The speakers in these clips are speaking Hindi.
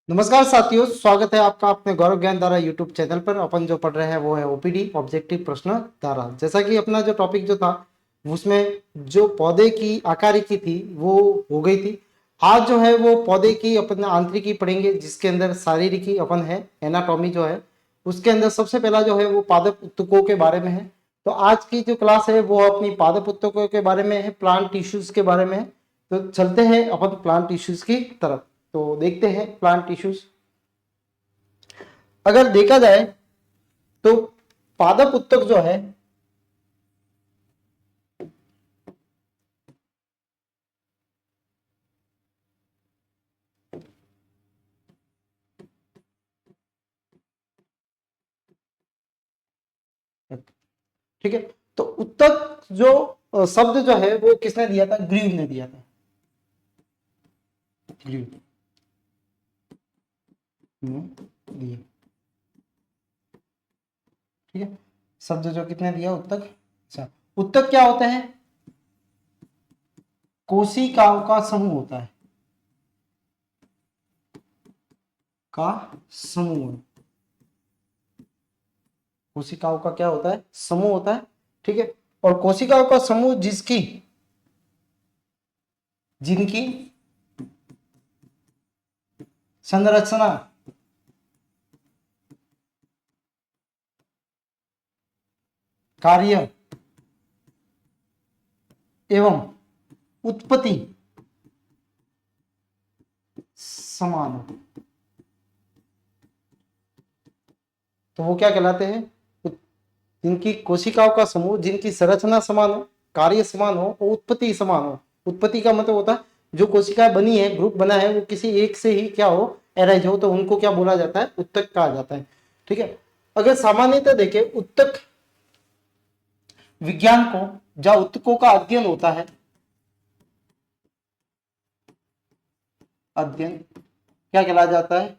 नमस्कार साथियों, स्वागत है आपका अपने गौरव ज्ञान धारा यूट्यूब चैनल पर। अपन जो पढ़ रहे हैं वो है ओपीडी ऑब्जेक्टिव प्रश्न धारा। जैसा कि अपना जो टॉपिक जो था उसमें जो पौधे की आकारिकी थी वो हो गई थी। आज जो है वो पौधे की अपन आंतरिकी पढ़ेंगे, जिसके अंदर शारीरिकी अपन है, एनाटॉमी जो है उसके अंदर सबसे पहला जो है वो पादप ऊतकों के बारे में है। तो आज की जो क्लास है वो अपनी पादप ऊतकों के बारे में है, प्लांट टिश्यूज के बारे में है। तो चलते हैं अपन प्लांट टिश्यूज की तरफ। तो देखते हैं प्लांट टिश्यूज। अगर देखा जाए तो पादप उत्तक जो है ठीक है, तो उत्तक जो शब्द जो है वो किसने दिया था? ग्रीव ने दिया था। ग्रीव ने दिया। ठीक है, शब्द जो कितने दिया? उत्तक। अच्छा, उत्तक क्या होता है? कोशिकाओं का समूह होता है, का समूह। कोशिकाओं का क्या होता है? समूह होता है। ठीक है, और कोशिकाओं का समूह जिनकी संरचना कार्य एवं उत्पत्ति समान हो, तो वो क्या कहलाते हैं? जिनकी कोशिकाओं का समूह जिनकी संरचना समान हो, कार्य समान हो और उत्पत्ति समान हो। उत्पत्ति का मतलब होता है जो कोशिका बनी है, ग्रुप बना है, वो किसी एक से ही क्या हो, एराइज हो, तो उनको क्या बोला जाता है? उत्तक कहा जाता है। ठीक है, अगर सामान्यतः देखें उत्तक विज्ञान को, जहां उत्तकों का अध्ययन होता है, अध्ययन क्या कहला जाता है?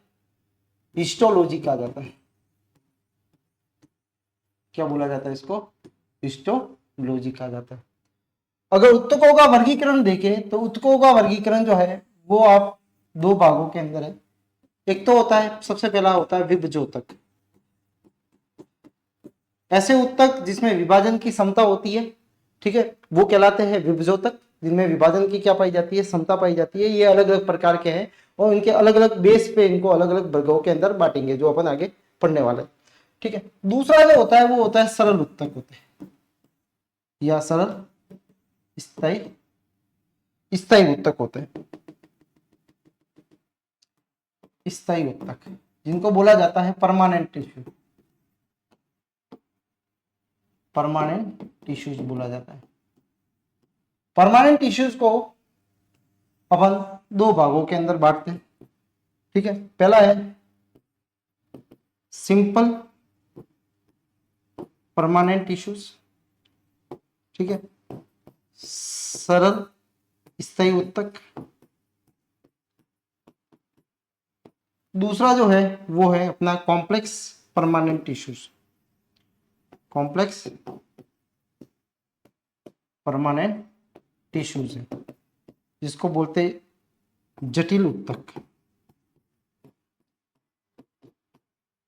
हिस्टोलॉजी कहा जाता है। क्या बोला जाता है इसको? हिस्टोलॉजी कहा जाता है। अगर उत्तकों का वर्गीकरण देखें तो उत्तकों का वर्गीकरण जो है वो आप दो भागों के अंदर है। एक तो होता है, सबसे पहला होता है विभजोतक। ऐसे उत्तक जिसमें विभाजन की क्षमता होती है, ठीक है, वो कहलाते हैं विभजोतक। जिनमें विभाजन की क्या पाई जाती है? क्षमता पाई जाती है। ये अलग अलग प्रकार के हैं और इनके अलग अलग बेस पे इनको अलग अलग वर्गों के अंदर बांटेंगे, जो अपन आगे पढ़ने वाले हैं। ठीक है, दूसरा जो होता है वो होता है सरल उत्तक होते हैं, या सरल स्थायी स्थायी उत्तक होते हैं। स्थायी उत्तक जिनको बोला जाता है परमानेंट टिश्यू, परमानेंट टिश्यूज बोला जाता है। परमानेंट टिश्यूज को अपन दो भागों के अंदर बांटते हैं। ठीक है, पहला है सिंपल परमानेंट टिश्यूज, ठीक है, सरल स्थायी उत्तक। दूसरा जो है वो है अपना complex permanent tissues, complex permanent tissues है, जिसको बोलते जटिल उत्तक,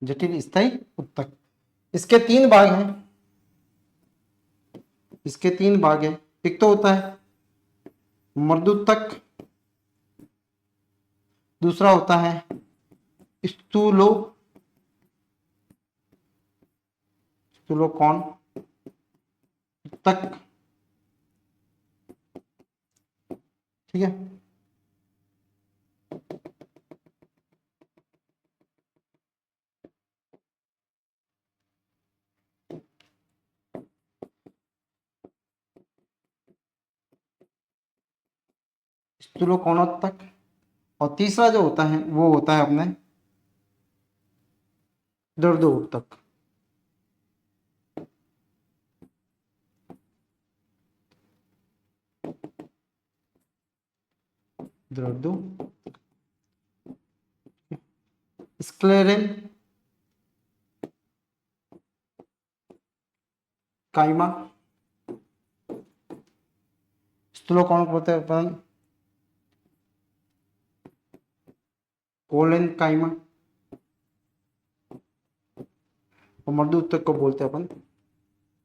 जटिल स्थायी उत्तक। इसके तीन भाग हैं, इसके तीन भाग हैं। एक तो होता है मर्दूतक, दूसरा होता है स्थूलो स्थूलोकौन तक। ठीक है, स्थूलोकोणोत्तक। और तीसरा जो होता है वो होता है अपने दर्दोत्तक। दर्दो स्क्लेरेन काइमा। स्थूलोकोण बोलते हैं अपन कोलेनकाइमा, और मर्दू उत्तक को बोलते हैं अपन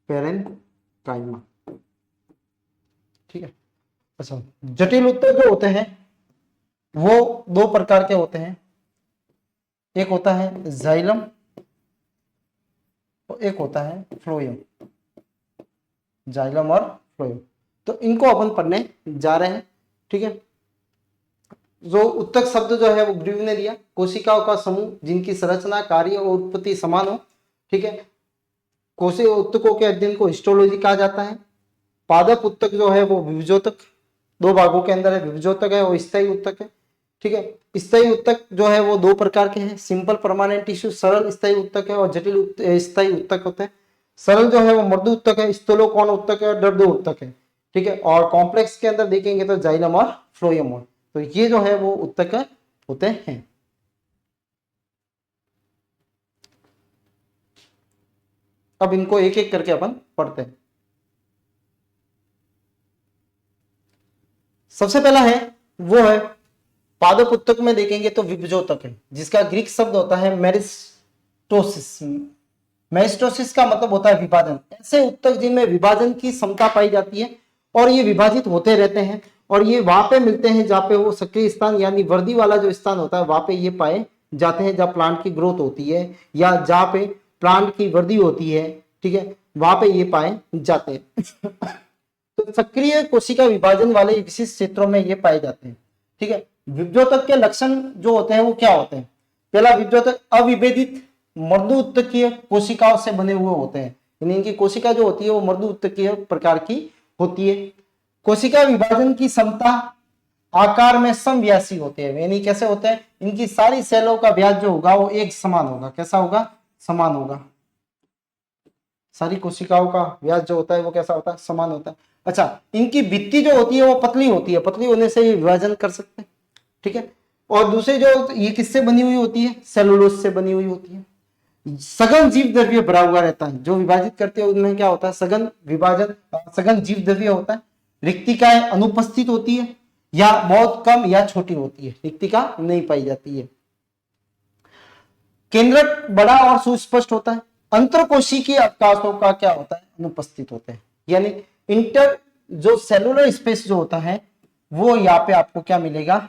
पेरेनकाइमा। ठीक है। अच्छा, जटिल उत्तक जो होते हैं वो दो प्रकार के होते हैं, एक होता है जाइलम और एक होता है फ्लोएम, जाइलम और फ्लोएम। तो इनको अपन पढ़ने जा रहे हैं। ठीक है। जो उत्तक शब्द जो है वो ग्रीव ने दिया, कोशिकाओं का समूह जिनकी संरचना, कार्य और उत्पत्ति समान हो। ठीक है। कोशिका उत्तकों के अध्ययन को हिस्टोलॉजी कहा जाता है। पादप उत्तक जो है वो विभजोतक, दो भागों के अंदर है, विभजोतक है और स्थायी उत्तक है। ठीक है। स्थायी उत्तक जो है वो दो प्रकार के हैं, सिंपल परमानेंट टिश्यू सरल स्थायी उत्तक है और जटिल स्थायी उत्तक होते हैं। सरल जो है वो मृदु उत्तक है, स्थूलोकोण उत्तक है और दर्द उत्तक है। ठीक है। और कॉम्प्लेक्स के अंदर देखेंगे तो जाइलम और फ्लोएम हो। तो ये जो है वो उत्तक होते हैं। अब इनको एक एक करके अपन पढ़ते हैं। सबसे पहला है वो है पादप उत्तक में देखेंगे तो विभजोतक है, जिसका ग्रीक शब्द होता है मेरिस्टोसिस। मेरिस्टोसिस का मतलब होता है विभाजन। ऐसे उत्तक जिनमें विभाजन की क्षमता पाई जाती है और ये विभाजित होते रहते हैं, और ये वहां पे मिलते हैं जहाँ पे वो सक्रिय स्थान यानी वर्दी वाला जो स्थान होता है वहां पे ये पाए जाते हैं, जहाँ प्लांट की ग्रोथ होती है या जहाँ पे प्लांट की वृद्धि होती है। ठीक है। वहां पे ये पाए जाते हैं। तो सक्रिय कोशिका विभाजन वाले विशिष्ट क्षेत्रों में ये पाए जाते हैं। ठीक है। विभजोतक के लक्षण जो होते हैं वो क्या होते हैं? पहला, विभजोतक अविभेदित मृदु उत्तकीय कोशिकाओं से बने हुए होते हैं, यानी इनकी कोशिका जो होती है वो मृदु उत्तकीय प्रकार की होती है। कोशिका विभाजन की क्षमता आकार में समव्यासी होते हैं, यानी कैसे होते हैं? इनकी सारी सेलों का व्यास जो होगा वो एक समान होगा। कैसा होगा? समान होगा। सारी कोशिकाओं का व्यास जो होता है वो कैसा होता है? समान होता है। अच्छा, इनकी भित्ति जो होती है वो पतली होती है, पतली होने से ये विभाजन कर सकते हैं। ठीक है। और दूसरे जो ये किससे बनी हुई होती है? सेलुलोज से बनी हुई होती है। सघन जीव द्रव्य भरा हुआ रहता है, जो विभाजित करते हैं उनमें क्या होता है? सघन विभाजन, सघन जीव द्रव्य होता है। रिक्तिकाएं अनुपस्थित होती है या बहुत कम या छोटी होती है, रिक्तिका नहीं पाई जाती है। केंद्रक बड़ा और सुस्पष्ट होता है। अंतरकोशिकीय अवकाशों का क्या होता है? अनुपस्थित होते हैं, यानी इंटर जो सेलुलर स्पेस जो होता है वो यहाँ पे आपको क्या मिलेगा?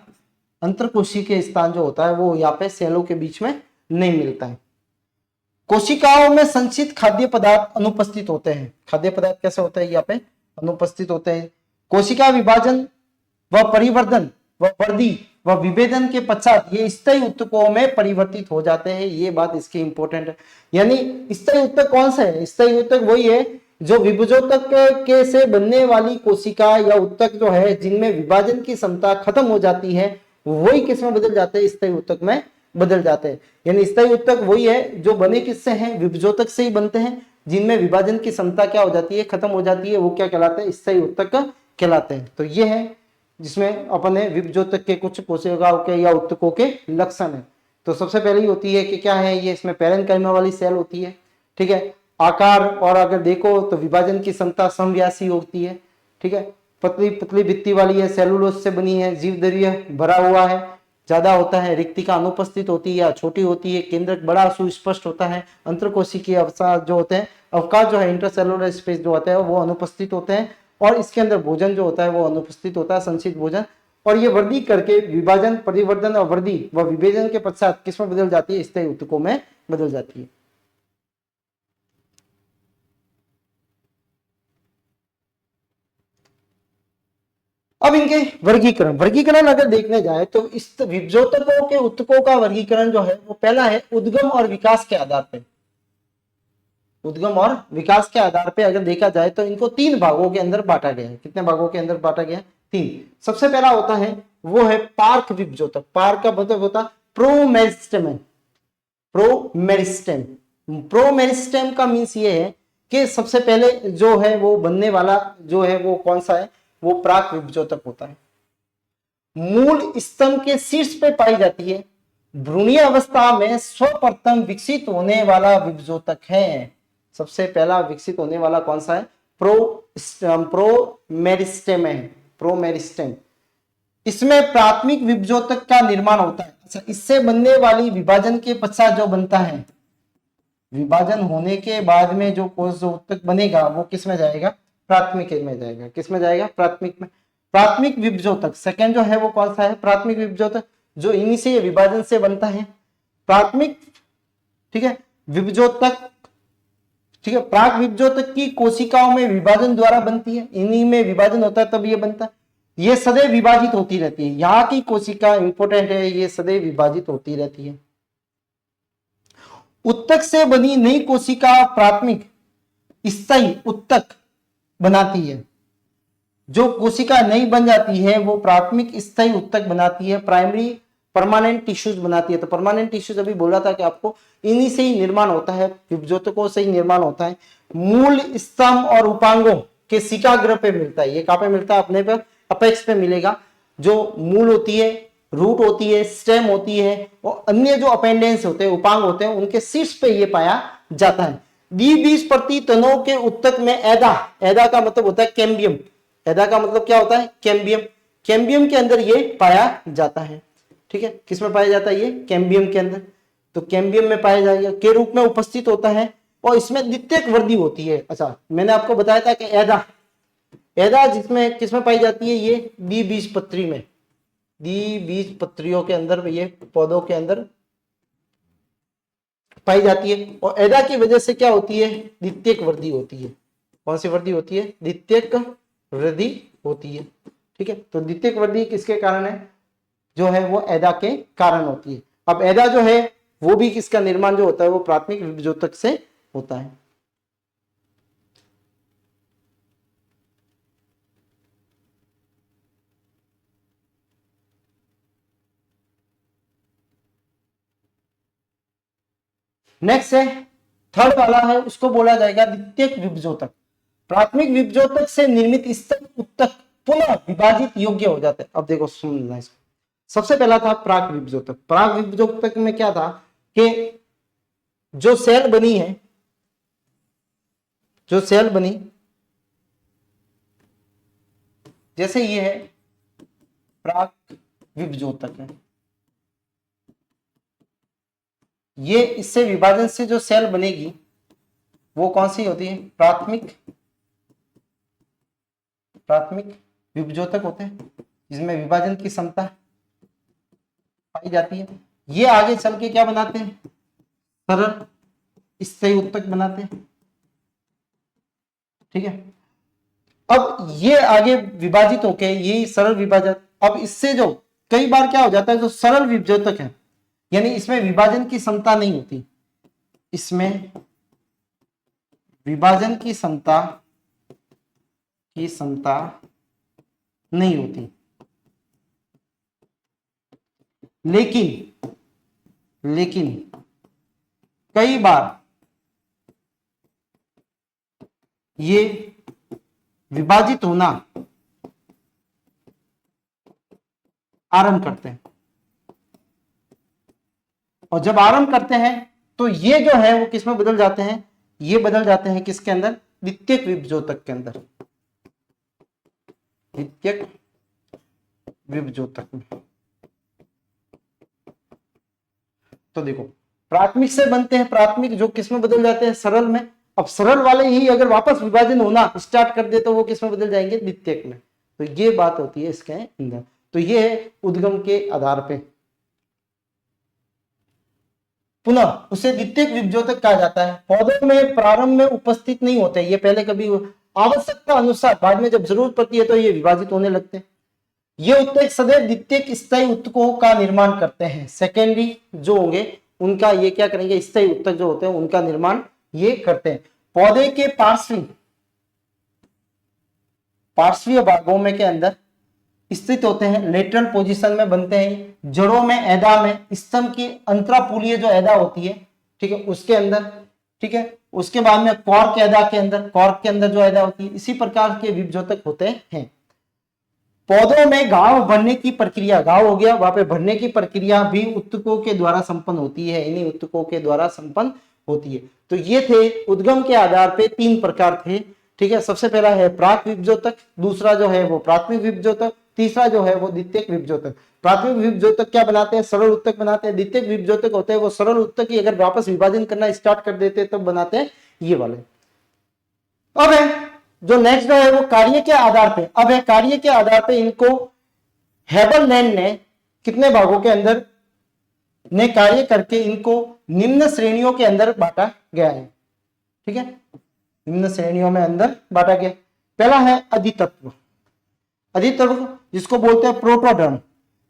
अंतरकोशिकीय स्थान जो होता है वो यहाँ पे सेलों के बीच में नहीं मिलता है। कोशिकाओं में संचित खाद्य पदार्थ अनुपस्थित होते हैं। खाद्य पदार्थ कैसे होते हैं? यहाँ पे अनुपस्थित होते हैं। कोशिका विभाजन व परिवर्धन व वृद्धि व विभेदन के पश्चात ये स्थायी उत्तकों में परिवर्तित हो जाते हैं। ये बात इसकी इंपॉर्टेंट है। यानी स्थायी उत्तक कौन सा है? स्थायी उत्तक वही है जो विभजोतक के से बनने वाली कोशिका या उत्तक जो है जिनमें विभाजन की क्षमता खत्म हो जाती है, वही किस में बदल जाते हैं? स्थायी उत्तक में बदल जाते हैं। यानी स्थायी उत्तक वही है जो बने किससे हैं? विभजोतक से ही बनते हैं, जिनमें विभाजन की क्षमता क्या हो जाती है? खत्म हो जाती है। वो क्या कहलाते हैं? स्थायी उत्तक कहलाते हैं। तो ये है जिसमें अपने विभजोतक के कुछ कोशिकाओं के या उत्तकों के लक्षण है। तो सबसे पहले ही होती है कि क्या है ये? इसमें पेरेनकाइमा वाली सेल होती है। ठीक है। आकार और अगर देखो तो विभाजन की क्षमता समव्यासी होती है। ठीक है। पतली पतली भित्ति वाली है, सेलुलोज से बनी है, जीव द्रव्य भरा हुआ है, ज्यादा होता है, रिक्तिका अनुपस्थित होती है या छोटी होती है, केंद्रक बड़ा सुस्पष्ट होता है, अंतरकोशिकीय अवकाश जो होते हैं, अवकाश जो है इंटरसेलुलर स्पेस जो होता है वो अनुपस्थित होते हैं, और इसके अंदर भोजन जो होता है वो अनुपस्थित होता है, संचित भोजन। और ये वृद्धि करके विभाजन, परिवर्धन और वृद्धि व विभेदन के पश्चात किसमें बदल जाती है? स्थायी उत्तकों में बदल जाती है। अब इनके वर्गीकरण, वर्गीकरण अगर देखने जाए तो इस विभजोतकों के उत्तकों का वर्गीकरण जो है वो पहला है उद्गम और विकास के आधार पे। उद्गम और विकास के आधार पे अगर देखा जाए तो इनको तीन भागों के अंदर बांटा गया है। कितने भागों के अंदर बांटा गया? तीन। सबसे पहला होता है वो है पार्क विभजोतक। पार्क का मतलब होता है प्रोमेरिस्टेम। प्रोमेरिस्टेम, प्रोमेरिस्टेम का मीन्स ये है कि सबसे पहले जो है वो बनने वाला जो है वो कौन सा है? वो प्राक विभजोतक होता है। मूल स्तंभ के शीर्ष पे पाई जाती है। भ्रूणीय अवस्था में सर्वप्रथम विकसित होने वाला विभजोतक है। सबसे पहला विकसित होने वाला कौन सा है? प्रोमेरिस्टेम है। प्रोमेरिस्टेम। इसमें प्राथमिक विभजोतक का निर्माण होता है। अच्छा, इससे बनने वाली विभाजन के पश्चात जो बनता है, विभाजन होने के बाद में जो कोश जो उत्तक बनेगा वो किस में जाएगा, प्राथमिक में जाएगा। किस में जाएगा, प्राथमिक में। प्राथमिक विभजोतक सेकंड जो है वो कौन सा है, प्राथमिक विभजोतक, जो इन्हीं से विभाजन से बनता है प्राथमिक, ठीक है, विभजोतक, ठीक है। प्राक विभजोतक की कोशिकाओं में विभाजन द्वारा बनती है, इन्हीं में विभाजन होता है तब ये बनता है। ये सदैव विभाजित होती रहती है, यहाँ की कोशिका इंपॉर्टेंट है, ये सदैव विभाजित होती रहती है। उत्तक से बनी नई कोशिका प्राथमिक स्थायी उत्तक बनाती है। जो कोशिका नई बन जाती है वो प्राथमिक स्थायी उत्तक बनाती है, प्राइमरी परमानेंट टिश्यूज बनाती है। तो परमानेंट टिश्यूज अभी बोला था कि आपको इन्हीं से ही निर्माण होता है, विभजोतकों से ही निर्माण होता है। मूल स्तंभ और उपांगों के शिखाग्र पे मिलता है। ये कहां पे मिलता है, अपने पे अपेक्स पे मिलेगा। जो मूल होती है, रूट होती है, स्टेम होती है और अन्य जो अपेंडेंस होते हैं, उपांग होते हैं, उनके शीर्ष पे ये पाया जाता है। द्विबीजप्रति तनों के उत्तक में एदा, एदा का मतलब होता है कैम्बियम, एदा का मतलब क्या होता है, कैम्बियम, कैम्बियम के अंदर ये पाया जाता है। ठीक है, किसमें पाया जाता है ये, कैम्बियम के अंदर। तो कैम्बियम में पाया जाएगा के रूप में उपस्थित होता है और इसमें द्वितीयक वृद्धि होती है। अच्छा, मैंने आपको बताया था कि एदा, एदा जिसमें किसमें पाई जाती है, ये द्विबीजपत्री में, द्विबीजपत्रियों के अंदर, ये पौधों के अंदर पाई जाती है। और एदा की वजह से क्या होती है, द्वितीयक वृद्धि होती है। कौन सी वृद्धि होती है, द्वितीयक वृद्धि होती है। ठीक है, तो द्वितीयक वृद्धि किसके कारण है, जो है वो एदा के कारण होती है। अब एदा जो है वो भी किसका निर्माण जो होता है वो प्राथमिक विभजोतक से होता है। नेक्स्ट है थर्ड वाला है, उसको बोला जाएगा द्वितीयक विभजोतक। प्राथमिक विभजोतक से निर्मित स्तन उत्तक पुनः विभाजित योग्य हो जाते हैं। अब देखो सुनना इसको, सबसे पहला था प्राक विभजोतक। प्राक विभजोतक में क्या था कि जो सेल बनी है, जो सेल बनी, जैसे ये है प्राक विभजोतक है, ये इससे विभाजन से जो सेल बनेगी वो कौन सी होती है, प्राथमिक, प्राथमिक विभजोतक होते हैं, जिसमें विभाजन की क्षमता पाई जाती है। ये आगे चल के क्या बनाते हैं, सरल स्थायी उत्तक बनाते हैं। ठीक है, अब ये आगे विभाजित होके ये सरल विभाजन, अब इससे जो कई बार क्या हो जाता है, जो सरल विभजोतक है यानी इसमें विभाजन की क्षमता नहीं होती, इसमें विभाजन की क्षमता नहीं होती, लेकिन कई बार ये विभाजित होना आरंभ करते हैं। और जब आरंभ करते हैं तो ये जो है वो किसमें बदल जाते हैं, ये बदल जाते हैं किसके अंदर, द्वितीयक विभजोतक के अंदर, द्वितीयक विभजोतक में। तो देखो प्राथमिक से बनते हैं, प्राथमिक जो किसमें बदल जाते हैं, सरल में। अब सरल वाले ही अगर वापस विभाजन होना स्टार्ट कर दे तो वो किसमें बदल जाएंगे, द्वितीयक में। तो ये बात होती है इसके अंदर। तो ये है उद्गम के आधार पे, पुनः उसे द्वितीयक विभजोतक कहा जाता है। पौधों में प्रारंभ में उपस्थित नहीं होते, ये पहले कभी आवश्यकता अनुसार बाद में जब जरूरत पड़ती है तो ये विभाजित होने लगते हैं। ये उत्तक सदैव द्वितीयक स्थायी उत्तकों का निर्माण करते हैं। सेकेंडरी जो होंगे उनका ये क्या करेंगे, स्थायी उत्तक जो होते हैं उनका निर्माण ये करते हैं। पौधे के पार्श्वीय भागों में के अंदर स्थित होते हैं, लेटरल पोजीशन में बनते हैं। जड़ों में, एदा में, स्तंभ की अंतरापूलीय जो एदा होती है, ठीक है, उसके अंदर, ठीक है, उसके बाद में कॉर्क एदा के अंदर, कॉर्क के अंदर जो एदा होती है, इसी प्रकार के विभजोतक होते हैं। पौधों में घाव भरने की प्रक्रिया, घाव हो गया, वहां पे भरने की प्रक्रिया भी उत्तकों के द्वारा संपन्न होती है, इन्हीं उत्तकों के द्वारा संपन्न होती है। तो ये थे उद्गम के आधार पे 3 प्रकार थे। ठीक है, सबसे पहला है प्राक विभजोतक, दूसरा जो है वो प्राथमिक विभजोतक, तीसरा जो है वो द्वितीयक विभजोतक। प्राथमिक विभजोतक क्या बनाते हैं, सरल उत्तक बनाते हैं। द्वितीयक विभजोतक होते हैं वो सरल उत्तक की अगर वापस विभाजन करना स्टार्ट कर देते हैं तब बनाते हैं ये वाले। अब है जो नेक्स्ट जो है वो कार्य के आधार पे, अब है कार्य के आधार पे इनको हेबलमैन ने कितने भागों के अंदर ने कार्य करके इनको निम्न श्रेणियों के अंदर बांटा गया है। ठीक है, निम्न श्रेणियों में अंदर बांटा गया। पहला है अधितत्व, अधितत्व जिसको बोलते हैं प्रोटोडर्म।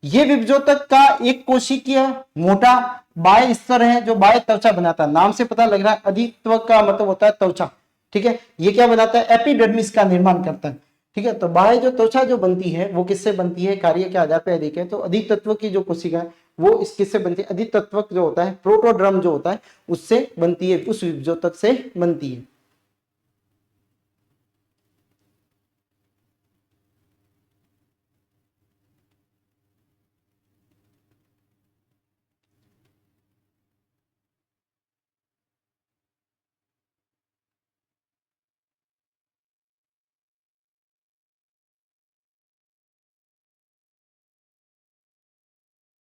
ये विभजोतक का एक कोशिकीय मोटा बाह्य स्तर है जो बाह्य त्वचा बनाता है। नाम से पता लग रहा है अधितत्व का मतलब होता है त्वचा। ठीक है, ये क्या बनाता है, एपिडर्मिस का निर्माण करता है। ठीक है, तो बाह्य जो त्वचा जो बनती है वो किससे बनती है, कार्य के आधार पर देखें तो अधितत्व की जो कोशिका है वो इस किससे बनती है, अधितत्व जो होता है प्रोटोड्रम जो होता है उससे बनती है, उस विभजोतक से बनती है।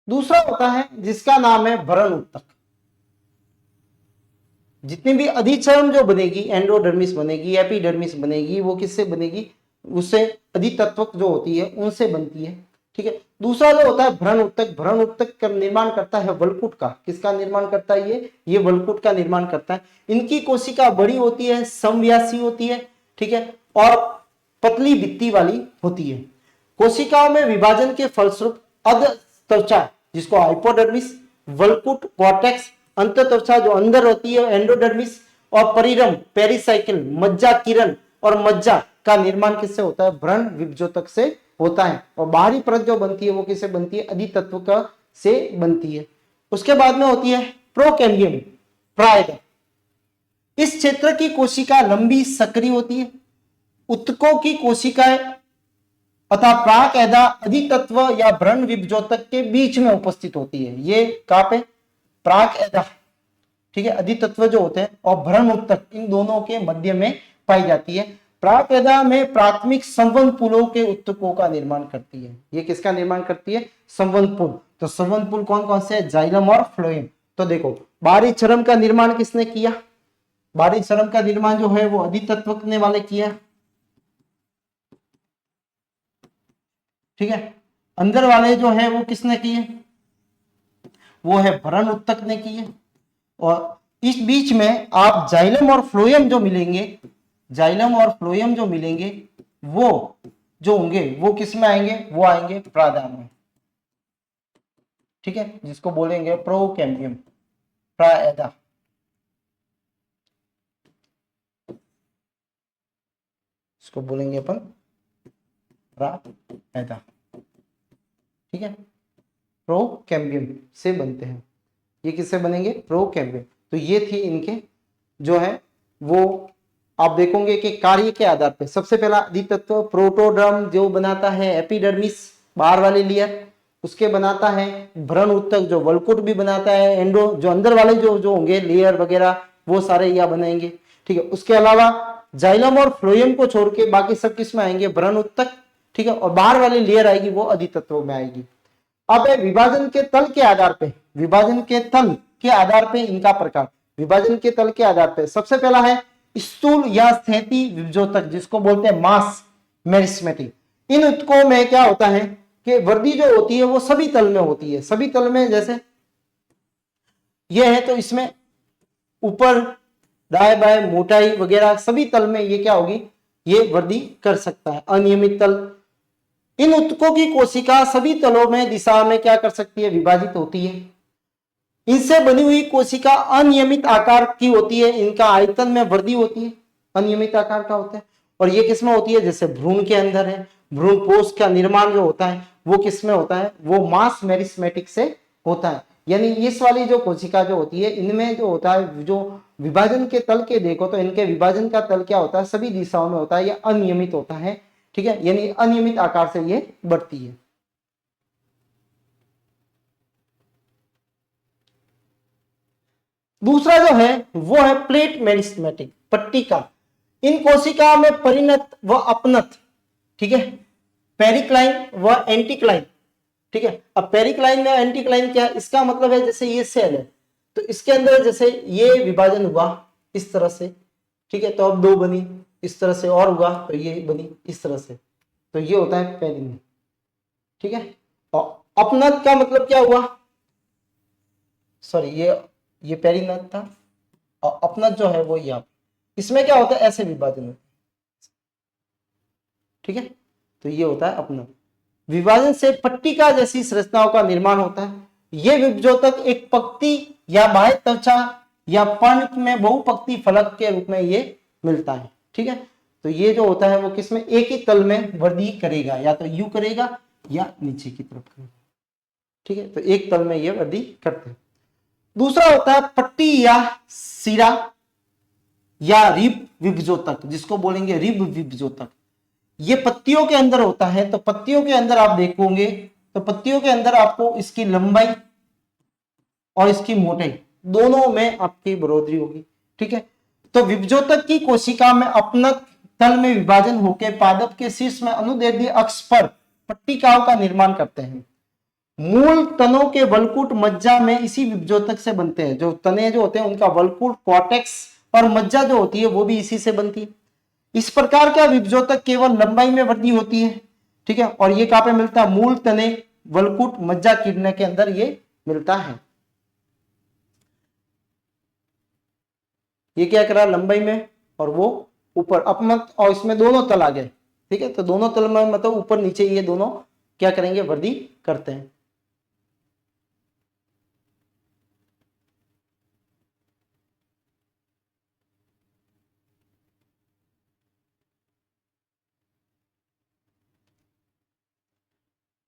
दूसरा होता है जिसका नाम है भरण उत्तक। जितनी भी अधिचर्म जो बनेगी, एंडोडर्मिस बनेगी, एपिडर्मिस बनेगी, वो किससे बनेगी, उससे अधितत्वक जो होती है उनसे बनती है। ठीक है, दूसरा जो होता है भ्रण उत्तक। भ्रण उत्तक का निर्माण करता है वलकुट का। किसका निर्माण करता है ये वलकुट का निर्माण करता है। इनकी कोशिका बड़ी होती है, समव्यासी होती है। ठीक है, और पतली भित्ति वाली होती है। कोशिकाओं में विभाजन के फलस्वरूप अधत्वचा जिसको हाइपोडर्मिस, वलकुट, कॉर्टेक्स, अंतत्वचा जो अंदर होती है एंडोडर्मिस, और परिरम, पेरिसाइकिल, मज्जा किरण और मज्जा का निर्माण किससे होता है, भ्रण विभजोतक से होता है। और बाहरी परत जो बनती है वो किससे बनती है, अधितत्व का से बनती है। उसके बाद में होती है प्रोकैम्बियम, प्रायः इस क्षेत्र की कोशिका लंबी सक्रिय होती है। उत्तकों की कोशिकाएं अतः प्राकैदा अधितत्व या भ्रण विभजोतक के बीच में उपस्थित होती है। ये कहां पे, प्राकैदा। ठीक है, अधितत्व जो होते हैं और भ्रण उत्तक इन दोनों के मध्य में पाई जाती है। प्राकैदा में प्राथमिक संवहनपुलों के उत्तकों का निर्माण करती है। ये किसका निर्माण करती है, संवहनपुल। तो संवहनपुल कौन कौन से, जाइलम और फ्लोएम। तो देखो बाहरी चरम का निर्माण किसने किया, बाहरी चरम का निर्माण जो है वो अधितत्व ने वाले किया। ठीक है, अंदर वाले जो है वो किसने किए, वो है भरण उत्तक ने किए। और इस बीच में आप जाइलम और फ्लोएम जो मिलेंगे, जाइलम और फ्लोएम जो मिलेंगे वो जो होंगे वो किस में आएंगे, वो आएंगे प्रादा में। ठीक है, जिसको बोलेंगे प्रोकैम्बियम, प्रायदा। इसको बोलेंगे अपन प्रायदा। ठीक है, प्रोकैम्बियम से बनते हैं। ये किससे बनेंगे, प्रोकैम्बियम। तो ये थी इनके जो है वो आप देखोगे कि कार्य के आधार पे सबसे पहला अधितत्व प्रोटोडर्म जो बनाता है एपिडर्मिस, बाहर वाली लेयर, उसके बनाता है भ्रण उत्तक जो वलकुट भी बनाता है, एंडो जो अंदर वाले जो होंगे लेयर वगैरह वो सारे यह बनाएंगे। ठीक है, उसके अलावा जाइलम और फ्लोएम को छोड़ के बाकी सब किस में आएंगे, भ्रण उत्तक। ठीक है, और बाहर वाली लेयर आएगी वो अधितत्व में आएगी। अब विभाजन के तल के आधार पे, विभाजन के तल के आधार पे इनका प्रकार, विभाजन के तल के आधार पे सबसे पहला है स्थूल या स्थैती विभजोतक जिसको बोलते हैं मास मेरिस्मेटिक। इन उत्तकों में क्या होता है कि वर्दी जो होती है वो सभी तल में होती है, सभी तल में। जैसे ये है तो इसमें ऊपर दाएं बाएं मोटाई वगैरह सभी तल में ये क्या होगी, ये वर्दी कर सकता है। अनियमित तल, इन उत्तकों की कोशिका सभी तलों में दिशा में क्या कर सकती है, विभाजित होती है। इनसे बनी हुई कोशिका अनियमित आकार की होती है, इनका आयतन में वृद्धि होती है, अनियमित आकार का होता है। और ये किसमें होती है, जैसे भ्रूण के अंदर है, भ्रूण कोष का निर्माण जो होता है वो किसमें होता है, वो मास मेरिस्मेटिक से होता है। यानी इस वाली जो कोशिका जो होती है इनमें जो होता है, जो विभाजन के तल के देखो तो इनके विभाजन का तल क्या होता है, सभी दिशाओं में होता है, यह अनियमित होता है। ठीक है, यानी अनियमित आकार से ये बढ़ती है। दूसरा जो है वो है प्लेट मेरिस्मेटिक, पट्टिका। इन कोशिकाओं में परिणत व अपनत, ठीक है, पेरिक्लाइन व एंटीक्लाइन। ठीक है, अब पेरिक्लाइन में एंटीक्लाइन क्या है, इसका मतलब है जैसे ये सेल है तो इसके अंदर जैसे ये विभाजन हुआ इस तरह से, ठीक है, तो अब दो बनी, इस तरह से और हुआ तो ये बनी इस तरह से, तो ये होता है पेरिन। ठीक है, और अपनत का मतलब क्या हुआ, सॉरी ये पेरिनत था, और अपनत जो है वो यहाँ, इसमें क्या होता है ऐसे विभाजन होता है। ठीक है, तो ये होता है अपनत। विभाजन से पट्टिका जैसी संरचनाओं का निर्माण होता है। ये विभजोतक एक पंक्ति या बाह्य त्वचा या पर्णक में बहुपंक्ति फलक के रूप में ये मिलता है। ठीक है, तो ये जो होता है वो किसमें, एक ही तल में वृद्धि करेगा, या तो यू करेगा या नीचे की तरफ करेगा। ठीक है, तो एक तल में ये वृद्धि करते हैं। दूसरा होता है पट्टी या सिरा या रिब विभजोतक, जिसको बोलेंगे रिब विभजोतक। ये पत्तियों के अंदर होता है, तो पत्तियों के अंदर आप देखोगे तो पत्तियों के अंदर आपको इसकी लंबाई और इसकी मोटाई दोनों में आपकी बढ़ोतरी होगी। ठीक है, तो विभजोतक की कोशिका में अपनत तल में विभाजन होकर पादप के शीर्ष में अनुदैर्ध्य अक्ष पर पट्टिकाओं का निर्माण करते हैं। मूल तनों के वलकुट मज्जा में इसी विभजोतक से बनते हैं। जो तने जो होते हैं उनका वलकुट, कॉर्टेक्स और मज्जा जो होती है वो भी इसी से बनती है। इस प्रकार का विभजोतक केवल लंबाई में वृद्धि होती है। ठीक है, और ये कहां पे मिलता है, मूल तने वलकुट मज्जा किडनी के अंदर ये मिलता है। ये क्या करा, लंबाई में, और वो ऊपर अपमत, और इसमें दोनों तल आ गए। ठीक है, तो दोनों तल में मतलब ऊपर नीचे ये दोनों क्या करेंगे, वृद्धि करते हैं।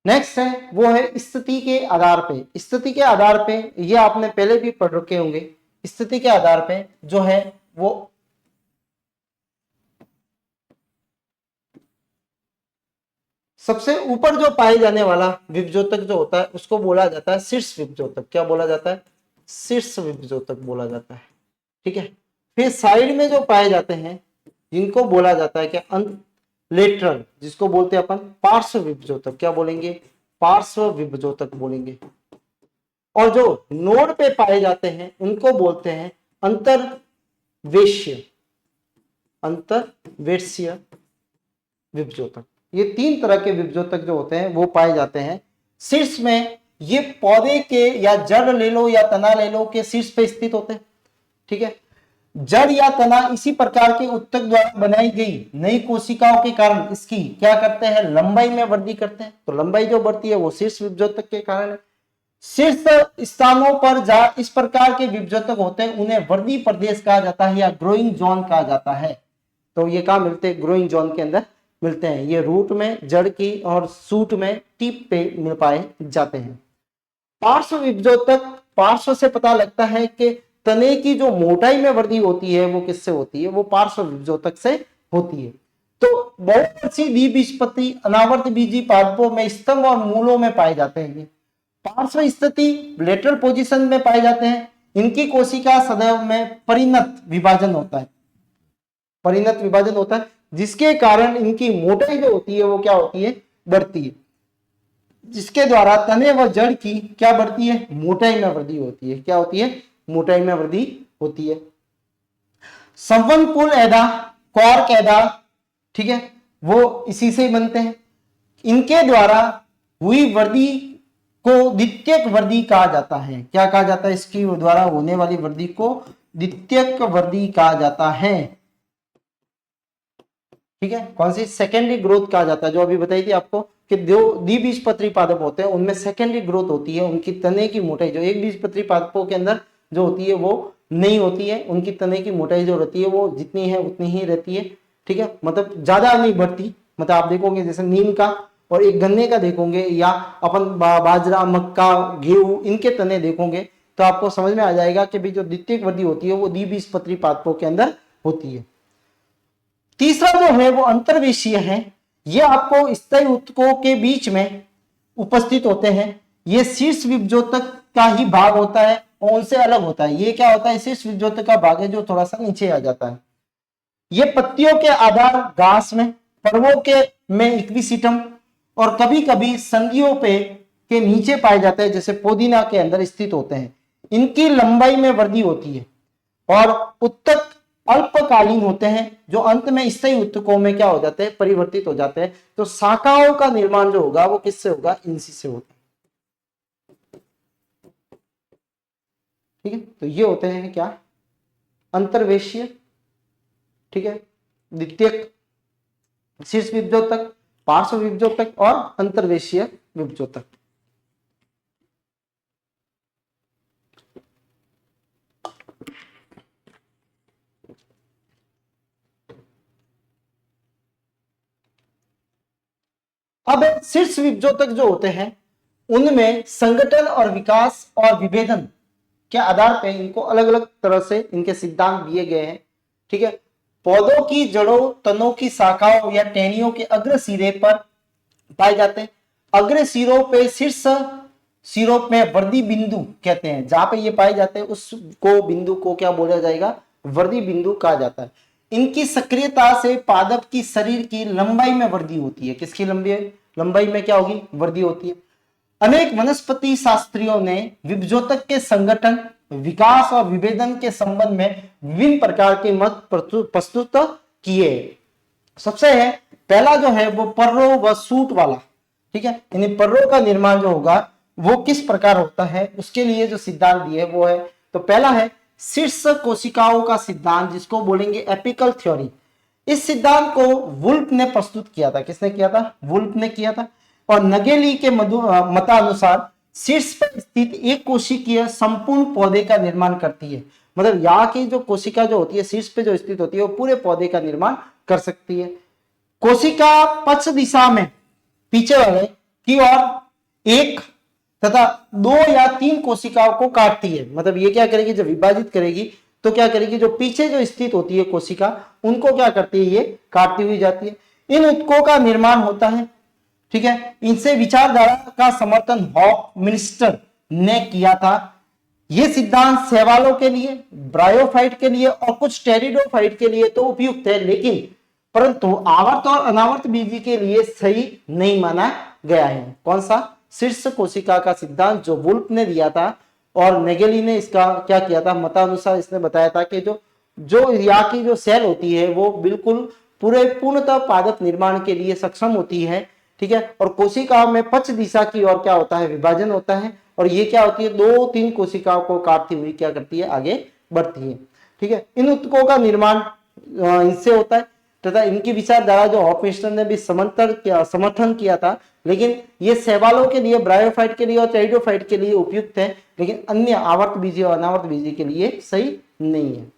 नेक्स्ट है वो है स्थिति के आधार पे। स्थिति के आधार पे ये आपने पहले भी पढ़ रखे होंगे। स्थिति के आधार पे जो है वो सबसे ऊपर जो पाए जाने वाला विभजोतक जो होता है उसको बोला जाता है शीर्ष विभजोतक। क्या बोला जाता है, शीर्ष विभजोतक बोला जाता है। ठीक है, फिर साइड में जो पाए जाते हैं जिनको बोला जाता है क्या, लेटरल, जिसको बोलते हैं अपन पार्श्व विभजोतक। क्या बोलेंगे, पार्श्व विभजोतक बोलेंगे। और जो नोड पे पाए जाते हैं उनको बोलते हैं अंतर्वेश्य, अंतर्वेश्य विभजोतक। ये तीन तरह के विभजोतक जो होते हैं वो पाए जाते हैं शीर्ष में। ये पौधे के या जड़ ले लो या तना ले लो के शीर्ष पे स्थित होते हैं। ठीक है, जड़ या तना इसी प्रकार के उत्तक द्वारा बनाई गई नई कोशिकाओं के कारण इसकी क्या करते हैं, लंबाई में वृद्धि करते हैं। तो लंबाई जो बढ़ती है वो शीर्ष विभजोतक के कारण है। शीर्ष स्थानों पर जहां इस प्रकार के विभजोतक होते हैं उन्हें वृद्धि प्रदेश कहा जाता है या ग्रोइंग जोन कहा जाता है। तो ये कहां मिलते हैं, ग्रोइंग जोन के अंदर मिलते हैं। ये रूट में, जड़ की और सूट में टिप पे मिल पाए जाते हैं। पार्श्व विभजोतक, पार्श्व से पता लगता है कि तने की जो मोटाई में वृद्धि होती है वो किससे होती है, वो पार्श्व विभजोतक से होती है। तो बहुवर्षीय द्विबीजपत्री अनावर्त बीजी पादपों में स्तंभ और मूलों में पाए जाते हैं। ये पार्श्व स्थिति लेटरल पोजीशन में पाए जाते हैं। इनकी कोशिका सदैव में परिणत विभाजन होता है, परिणत विभाजन होता है, जिसके कारण इनकी मोटाई जो होती है वो क्या होती है, बढ़ती है, जिसके द्वारा तने व जड़ की क्या बढ़ती है, मोटाई में वृद्धि होती है। क्या होती है, मोटाई में वृद्धि होती है। संवहनकुल एदा, कॉर्क एदा, ठीक है, वो इसी से बनते हैं। इनके द्वारा हुई वृद्धि को द्वितीयक वृद्धि कहा जाता है। क्या कहा जाता है, इसकी द्वारा होने वाली वृद्धि को द्वितीयक वृद्धि कहा जाता है। ठीक है, कौन सी, सेकेंडरी ग्रोथ कहा जाता है। जो अभी बताई थी आपको कि जो द्विबीजपत्री पादप होते हैं उनमें सेकेंडरी ग्रोथ होती है। उनकी तने की मोटाई जो एक बीजपत्री पादपों के अंदर जो होती है वो नहीं होती है। उनकी तने की मोटाई जो रहती है वो जितनी है उतनी ही रहती है। ठीक है, मतलब ज्यादा नहीं बढ़ती। मतलब आप देखोगे जैसे नीम का और एक गन्ने का देखोगे, या अपन बाजरा, मक्का, गेहूं, इनके तने देखोगे तो आपको समझ में आ जाएगा कि भाई जो द्वितीयक वृद्धि होती है वो द्विबीजपत्री पादपों के अंदर होती है। तीसरा जो है वो अंतर्वेशीय है। ये आपको स्थायी ऊतकों के बीच में उपस्थित होते हैं। ये शीर्ष विभजोतक का ही भाग होता है और उनसे अलग होता है। ये क्या होता है, शीर्ष विभजोतक का भाग है जो थोड़ा सा नीचे आ जाता है। ये पत्तियों के आधार घास में, पर्वों के में इक्विसिटम और कभी कभी संधियों पे के नीचे पाए जाते हैं, जैसे पोदीना के अंदर स्थित होते हैं। इनकी लंबाई में वृद्धि होती है और उत्तक अल्पकालीन होते हैं, जो अंत में स्थायी उत्तकों में क्या हो जाते हैं, परिवर्तित हो जाते हैं। तो शाखाओं का निर्माण जो होगा वो किससे होगा, इनसी से होगा। ठीक है, तो ये होते हैं क्या, अंतर्वेशीय, ठीक है, द्वितीयक शीर्ष विभजोतक, पार्श्व विभजोतक और अंतर्वेशीय विभजोतक। अब शीर्ष विभजोतक जो होते हैं उनमें संगठन और विकास और विभेदन के आधार पर इनको अलग अलग तरह से इनके सिद्धांत दिए गए हैं। ठीक है, पौधों की जड़ों, तनों की शाखाओं या टहनियों के अग्र सिरे पर पाए जाते हैं। अग्र सिरों पे शीर्ष सिरों में वृद्धि बिंदु कहते हैं, जहां पे ये पाए जाते हैं उसको बिंदु को क्या बोला जाएगा, वृद्धि बिंदु कहा जाता है। इनकी सक्रियता से पादप की शरीर की लंबाई में वृद्धि होती है। किसकी लंबाई में क्या होगी, वृद्धि होती है। अनेक वनस्पति शास्त्रियों ने विभजोतक के संगठन, विकास और विभेदन के संबंध में विभिन्न प्रकार के मत प्रस्तुत किए। सबसे है पहला जो है वो पर्रो व सूट वाला। ठीक है, यानी पर्रो का निर्माण जो होगा वो किस प्रकार होता है, उसके लिए जो सिद्धांत दिए वो है, तो पहला है शीर्ष कोशिकाओं का सिद्धांत, जिसको बोलेंगे एपिकल थ्योरी। इस सिद्धांत को वुल्फ ने प्रस्तुत किया था। किसने किया था, वुल्फ ने किया था। और नगेली के मतानुसार शीर्ष पर स्थित एक कोशिकीय संपूर्ण पौधे का निर्माण करती है। मतलब यहाँ की जो कोशिका जो होती है शीर्ष पे जो स्थित होती है वो पूरे पौधे का निर्माण कर सकती है। कोशिका पक्ष दिशा में पीछे वाले की ओर एक तथा 2 या 3 कोशिकाओं को काटती है। मतलब ये क्या करेगी, जब विभाजित करेगी तो क्या करेगी, जो पीछे जो स्थित होती है कोशिका उनको क्या करती है, ये काटती हुई जाती है। इन उत्तकों का निर्माण होता है। ठीक है, इनसे विचारधारा का समर्थन हॉफमिंस्टर ने किया था। यह सिद्धांत शैवालों के लिए, ब्रायोफाइट के लिए और कुछ टेरिडोफाइट के लिए तो उपयुक्त है, लेकिन परंतु आवर्त और अनावर्त बीजी के लिए सही नहीं माना गया है। कौन सा, शीर्ष कोशिका का सिद्धांत जो वुल्फ ने दिया था और नेगेली ने इसका क्या किया था, मतानुसार इसने बताया था कि जो यहाँ की जो सेल होती है वो बिल्कुल पूर्णतः पादप निर्माण के लिए सक्षम होती है। ठीक है, और कोशिकाओं में पक्ष दिशा की ओर क्या होता है, विभाजन होता है, और ये क्या होती है, 2-3 कोशिकाओं को काटती हुई क्या करती है, आगे बढ़ती है। ठीक है, इन उत्तकों का निर्माण इनसे होता है तथा इनकी विचारधारा जो हॉफमिंस्टर ने भी समर्थन किया था, लेकिन ये शैवालों के लिए, ब्रायोफाइट के लिए और टेरिडोफाइट के लिए उपयुक्त है, लेकिन अन्य आवर्त बीजी और अनावर्त बीजी के लिए सही नहीं है।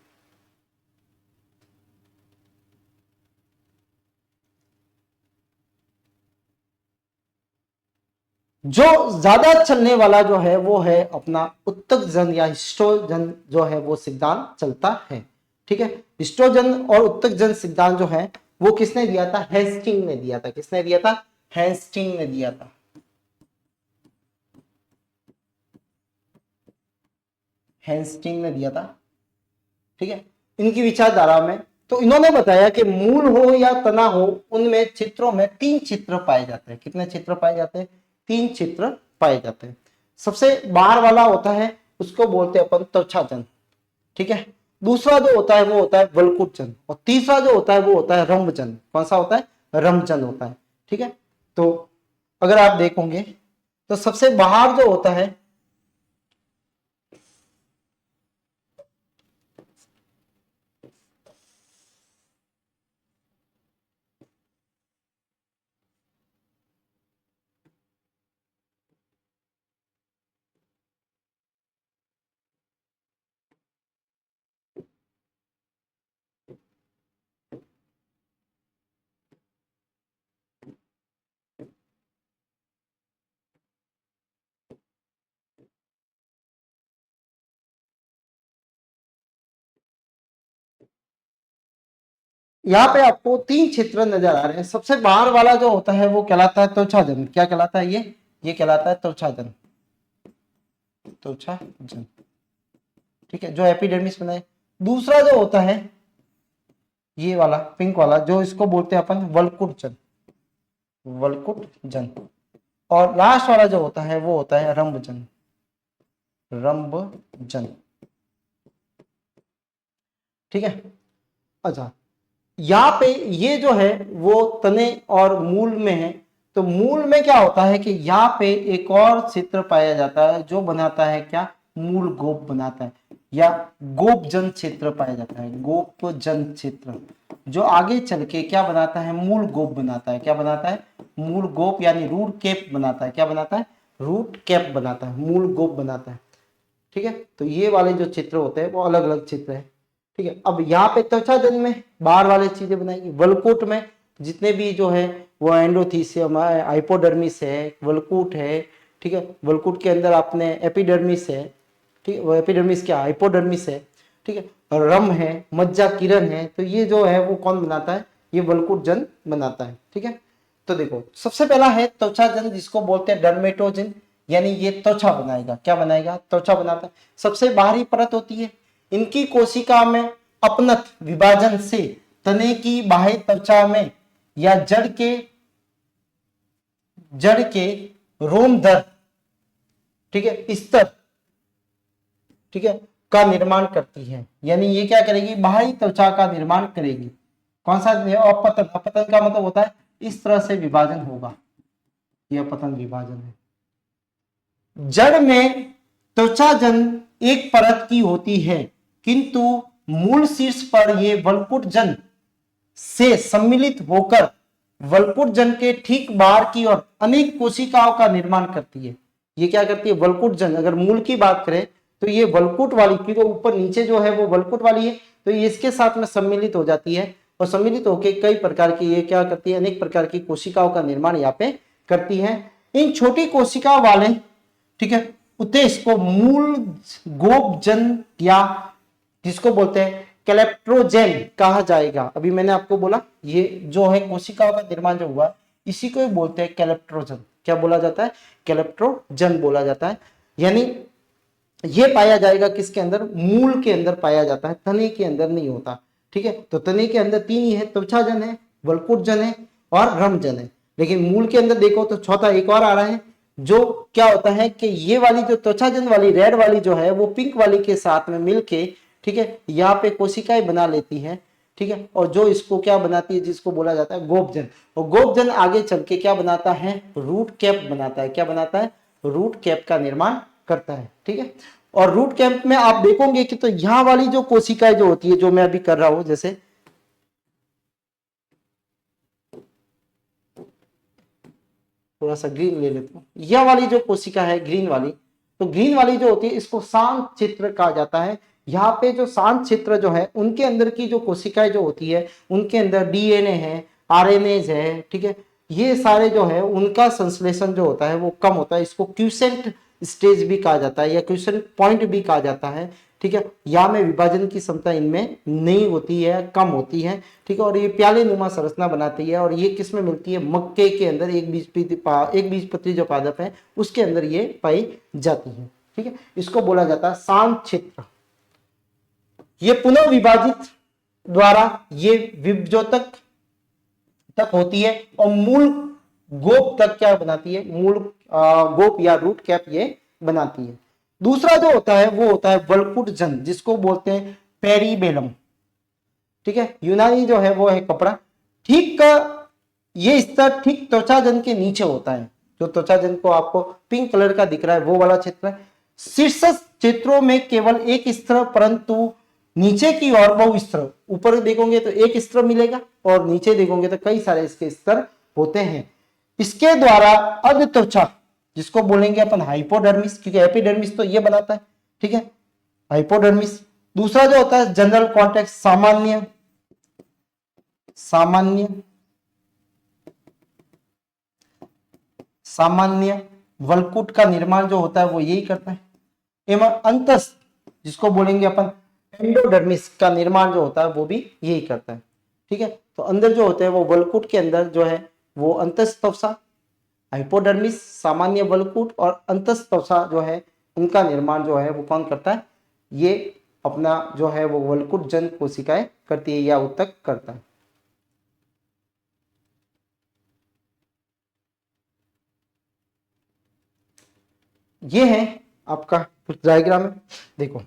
जो ज्यादा चलने वाला जो है वो है अपना उत्तक जन या हिस्टोजन जो है वो सिद्धांत चलता है। ठीक है, हिस्टोजन और उत्तक जन सिद्धांत जो है वो किसने दिया था, हेस्टिंग ने दिया था। किसने दिया था, हेस्टिंग ने दिया था। हेस्टिंग ने दिया था। ठीक है, इनकी विचारधारा में तो इन्होंने बताया कि मूल हो या तना हो, उनमें चित्रों में 3 चित्र पाए जाते हैं। कितने चित्र पाए जाते हैं, 3 चित्र पाए जाते हैं। सबसे बाहर वाला होता है उसको बोलते हैं अपन त्वचाजन। ठीक है, दूसरा जो होता है वो होता है वल्कुटजन, और तीसरा जो होता है वो होता है रंभजन। कौन सा होता है, रंभजन होता है। ठीक है, तो अगर आप देखोगे तो सबसे बाहर जो होता है यहाँ पे आपको 3 चित्र नजर आ रहे हैं। सबसे बाहर वाला जो होता है वो कहलाता है त्वचाजन। क्या कहलाता है, ये कहलाता है त्वचाजन। त्वचाजन, ठीक है, जो एपिडर्मिस बनाए। दूसरा जो होता है ये वाला पिंक वाला, जो इसको बोलते हैं अपन वल्कुटजन। वल्कुट जन। और लास्ट वाला जो होता है वो होता है रंभजन, रंभजन। ठीक है। अच्छा, यहाँ पे ये जो है वो तने और मूल में है। तो मूल में क्या होता है कि यहाँ पे एक और क्षेत्र पाया जाता है जो बनाता है क्या, मूल गोप बनाता है, या गोपजन क्षेत्र पाया जाता है, गोपजन क्षेत्र, जो आगे चल के क्या बनाता है, मूल गोप बनाता है। क्या बनाता है, मूल गोप यानी रूट कैप बनाता है। क्या बनाता है, रूट कैप बनाता है, मूल गोप बनाता है। ठीक है। तो ये वाले जो चित्र होते हैं वो अलग अलग चित्र है। ठीक है। अब यहाँ पे त्वचा जन में बाहर वाले चीजें बनाएंगे। वलकूट में जितने भी जो है वो एंडोथीसियम है, हाइपोडर्मिस है, वलकूट है। ठीक है। वलकूट के अंदर आपने एपिडर्मिस है। ठीक है, वो एपिडर्मिस क्या, हाइपोडर्मिस है। ठीक है। और रम है, मज्जा किरण है। तो ये जो है वो कौन बनाता है, ये वलकूट जन बनाता है। ठीक है। तो देखो सबसे पहला है त्वचा जन, जिसको बोलते हैं डर्मेटोजन, यानी ये त्वचा बनाएगा। क्या बनाएगा, त्वचा बनाता है। सबसे बाहरी परत होती है। इनकी कोशिका में अपनत विभाजन से तने की बाह्य त्वचा में या जड़ के रोमधर, ठीक है, स्तर, ठीक है, का निर्माण करती है। यानी ये क्या करेगी, बाहरी त्वचा का निर्माण करेगी। कौन सा, अपतन। अपतन का मतलब होता है इस तरह से विभाजन होगा, यह अपतन विभाजन है। जड़ में त्वचाजन एक परत की होती है, किंतु मूल शीर्ष पर यह वलकुट जन से सम्मिलित होकर वलकुट जन के ठीक बाहर की ओर अनेक कोशिकाओं का निर्माण करती है। ये क्या करती है, वलकुट जन, अगर मूल की बात करें तो ये वलकुट वाली, क्योंकि ऊपर नीचे जो है वो वलकुट वाली है, तो ये इसके साथ में सम्मिलित हो जाती है। और सम्मिलित होकर कई प्रकार की ये क्या करती है, अनेक प्रकार की कोशिकाओं का निर्माण यहाँ पे करती है। इन छोटी कोशिकाओं वाले, ठीक है, उद्देश्य को मूल गोपजन या जिसको बोलते हैं कैलेप्ट्रोजेन कहा जाएगा। अभी मैंने आपको बोला ये जो है कोशिकाओं का निर्माण जो हुआ, इसी को ही बोलते हैं कैलेप्ट्रोजन। क्या बोला जाता है, कैलेप्ट्रोजन बोला जाता है। यानी ये पाया जाएगा किसके अंदर, मूल के अंदर पाया जाता है, तने के अंदर नहीं होता। ठीक है। तो तने के अंदर तीन ही है, त्वचाजन है, वलकुटजन है और रमजन है। लेकिन मूल के अंदर देखो तो चौथा एक और आ रहा है, जो क्या होता है कि ये वाली जो त्वचाजन वाली रेड वाली जो है वो पिंक वाली के साथ में मिलके, ठीक है, यहाँ पे कोशिकाएं बना लेती है। ठीक है। और जो इसको क्या बनाती है, जिसको बोला जाता है गोपजन। और गोपजन आगे चल के क्या बनाता है, रूट कैप बनाता है। क्या बनाता है, रूट कैप का निर्माण करता है। ठीक है। और रूट कैप में आप देखोगे कि तो यहां वाली जो कोशिकाएं जो होती है, जो मैं अभी कर रहा हूं, जैसे थोड़ा सा ग्रीन ले लेता हूं, यह वाली जो कोशिका है ग्रीन वाली, तो ग्रीन वाली जो होती है इसको शांत क्षेत्र कहा जाता है। यहाँ पे जो शांत क्षेत्र जो है उनके अंदर की जो कोशिकाएं जो होती है उनके अंदर डीएनए है, आरएनएज है। ठीक है। ये सारे जो है उनका संश्लेषण जो होता है वो कम होता है। इसको क्यूसेंट स्टेज भी कहा जाता है या क्वेश्चन पॉइंट भी कहा जाता है। ठीक है। या में विभाजन की क्षमता इनमें नहीं होती है, कम होती है। ठीक है। और ये प्याले नुमा संरचना बनाती है। और ये किस में मिलती है, मक्के के अंदर एक बीजपत्री जो पादप है उसके अंदर ये पाई जाती है। ठीक है। इसको बोला जाता है शांत क्षेत्र। ये पुनः विभाजित द्वारा ये विभजोतक तक होती है और मूल गोप तक क्या बनाती है, मूल गोप या रूट कैप ये बनाती है। दूसरा जो होता है वो होता है वलकुट जन, जिसको बोलते हैं पेरीबेलम। ठीक है। यूनानी जो है वो है कपड़ा। ठीक का ये स्तर ठीक त्वचाजन के नीचे होता है। जो त्वचाजन को आपको पिंक कलर का दिख रहा है वो वाला क्षेत्र है। शीर्ष क्षेत्रों में केवल एक स्तर, परंतु नीचे की ओर बहु स्तर। ऊपर देखोगे तो एक स्तर मिलेगा और नीचे देखोगे तो कई सारे इसके स्तर होते हैं। इसके द्वारा अध त्वचा, जिसको बोलेंगे अपन हाइपोडर्मिस, क्योंकि एपिडर्मिस तो ये बनाता है। ठीक है, हाइपोडर्मिस। दूसरा जो होता है जनरल कॉन्टेक्स्ट, सामान्य सामान्य सामान्य वलकुट का निर्माण जो होता है वो यही करता है। एवं अंतस्थ, जिसको बोलेंगे अपन एंडोडर्मिस, का निर्माण जो होता है वो भी यही करता है। ठीक है। तो अंदर जो होते हैं वो वलकुट के अंदर जो है वो अंतस्थ त्वचा, हाइपोडर्मिस, सामान्य वलकुट और अंतस्थ त्वचा जो है उनका निर्माण जो है वो कौन करता है, ये अपना जो है वो वलकुट जन कोशिकाएं करती है या उत्तक करता है। ये है आपका कुछ डायग्राम है, देखो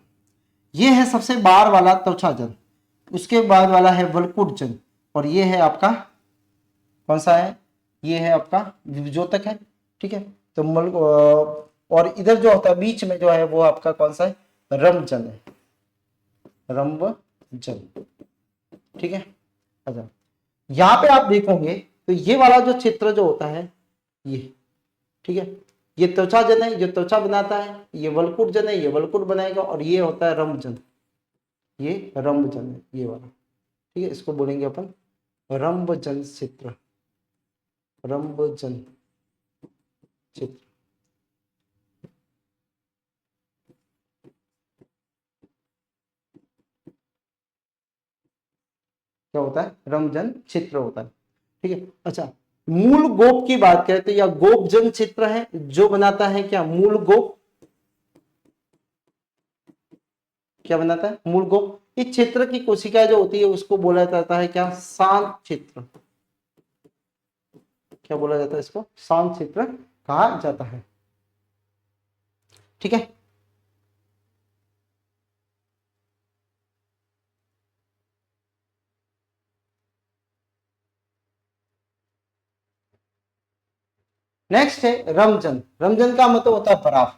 ये है सबसे बाहर वाला त्वचा जन, उसके बाद वाला है वलकुट जन, और ये है आपका कौन सा है, ये है आपका विभोजक है। ठीक है, तो और इधर जो होता है बीच में जो है वो आपका कौन सा है, रंभजन है, रंभजन। ठीक है, अच्छा यहाँ पे आप देखोगे तो ये वाला जो क्षेत्र जो होता है ये, ठीक है, ये त्वचा जन है, जो त्वचा बनाता है, ये वलकुट जन है, ये वलकुट बनाएगा, और ये होता है रंभजन, ये रंभजन है ये वाला। ठीक है, इसको बोलेंगे अपन रंभजन क्षेत्र, रंभजन क्षेत्र। क्या होता है, रंभजन क्षेत्र होता है। ठीक है, अच्छा मूल गोप की बात करें तो यह गोपजन क्षेत्र है, जो बनाता है क्या, मूल गोप, क्या बनाता है, मूल गोप। इस क्षेत्र की कोशिका जो होती है उसको बोला जाता है क्या, शांत क्षेत्र, क्या बोला जाता है इसको, शांत क्षेत्र कहा जाता है। ठीक है, नेक्स्ट है रमजन। रमजन का मतलब होता है बराफ।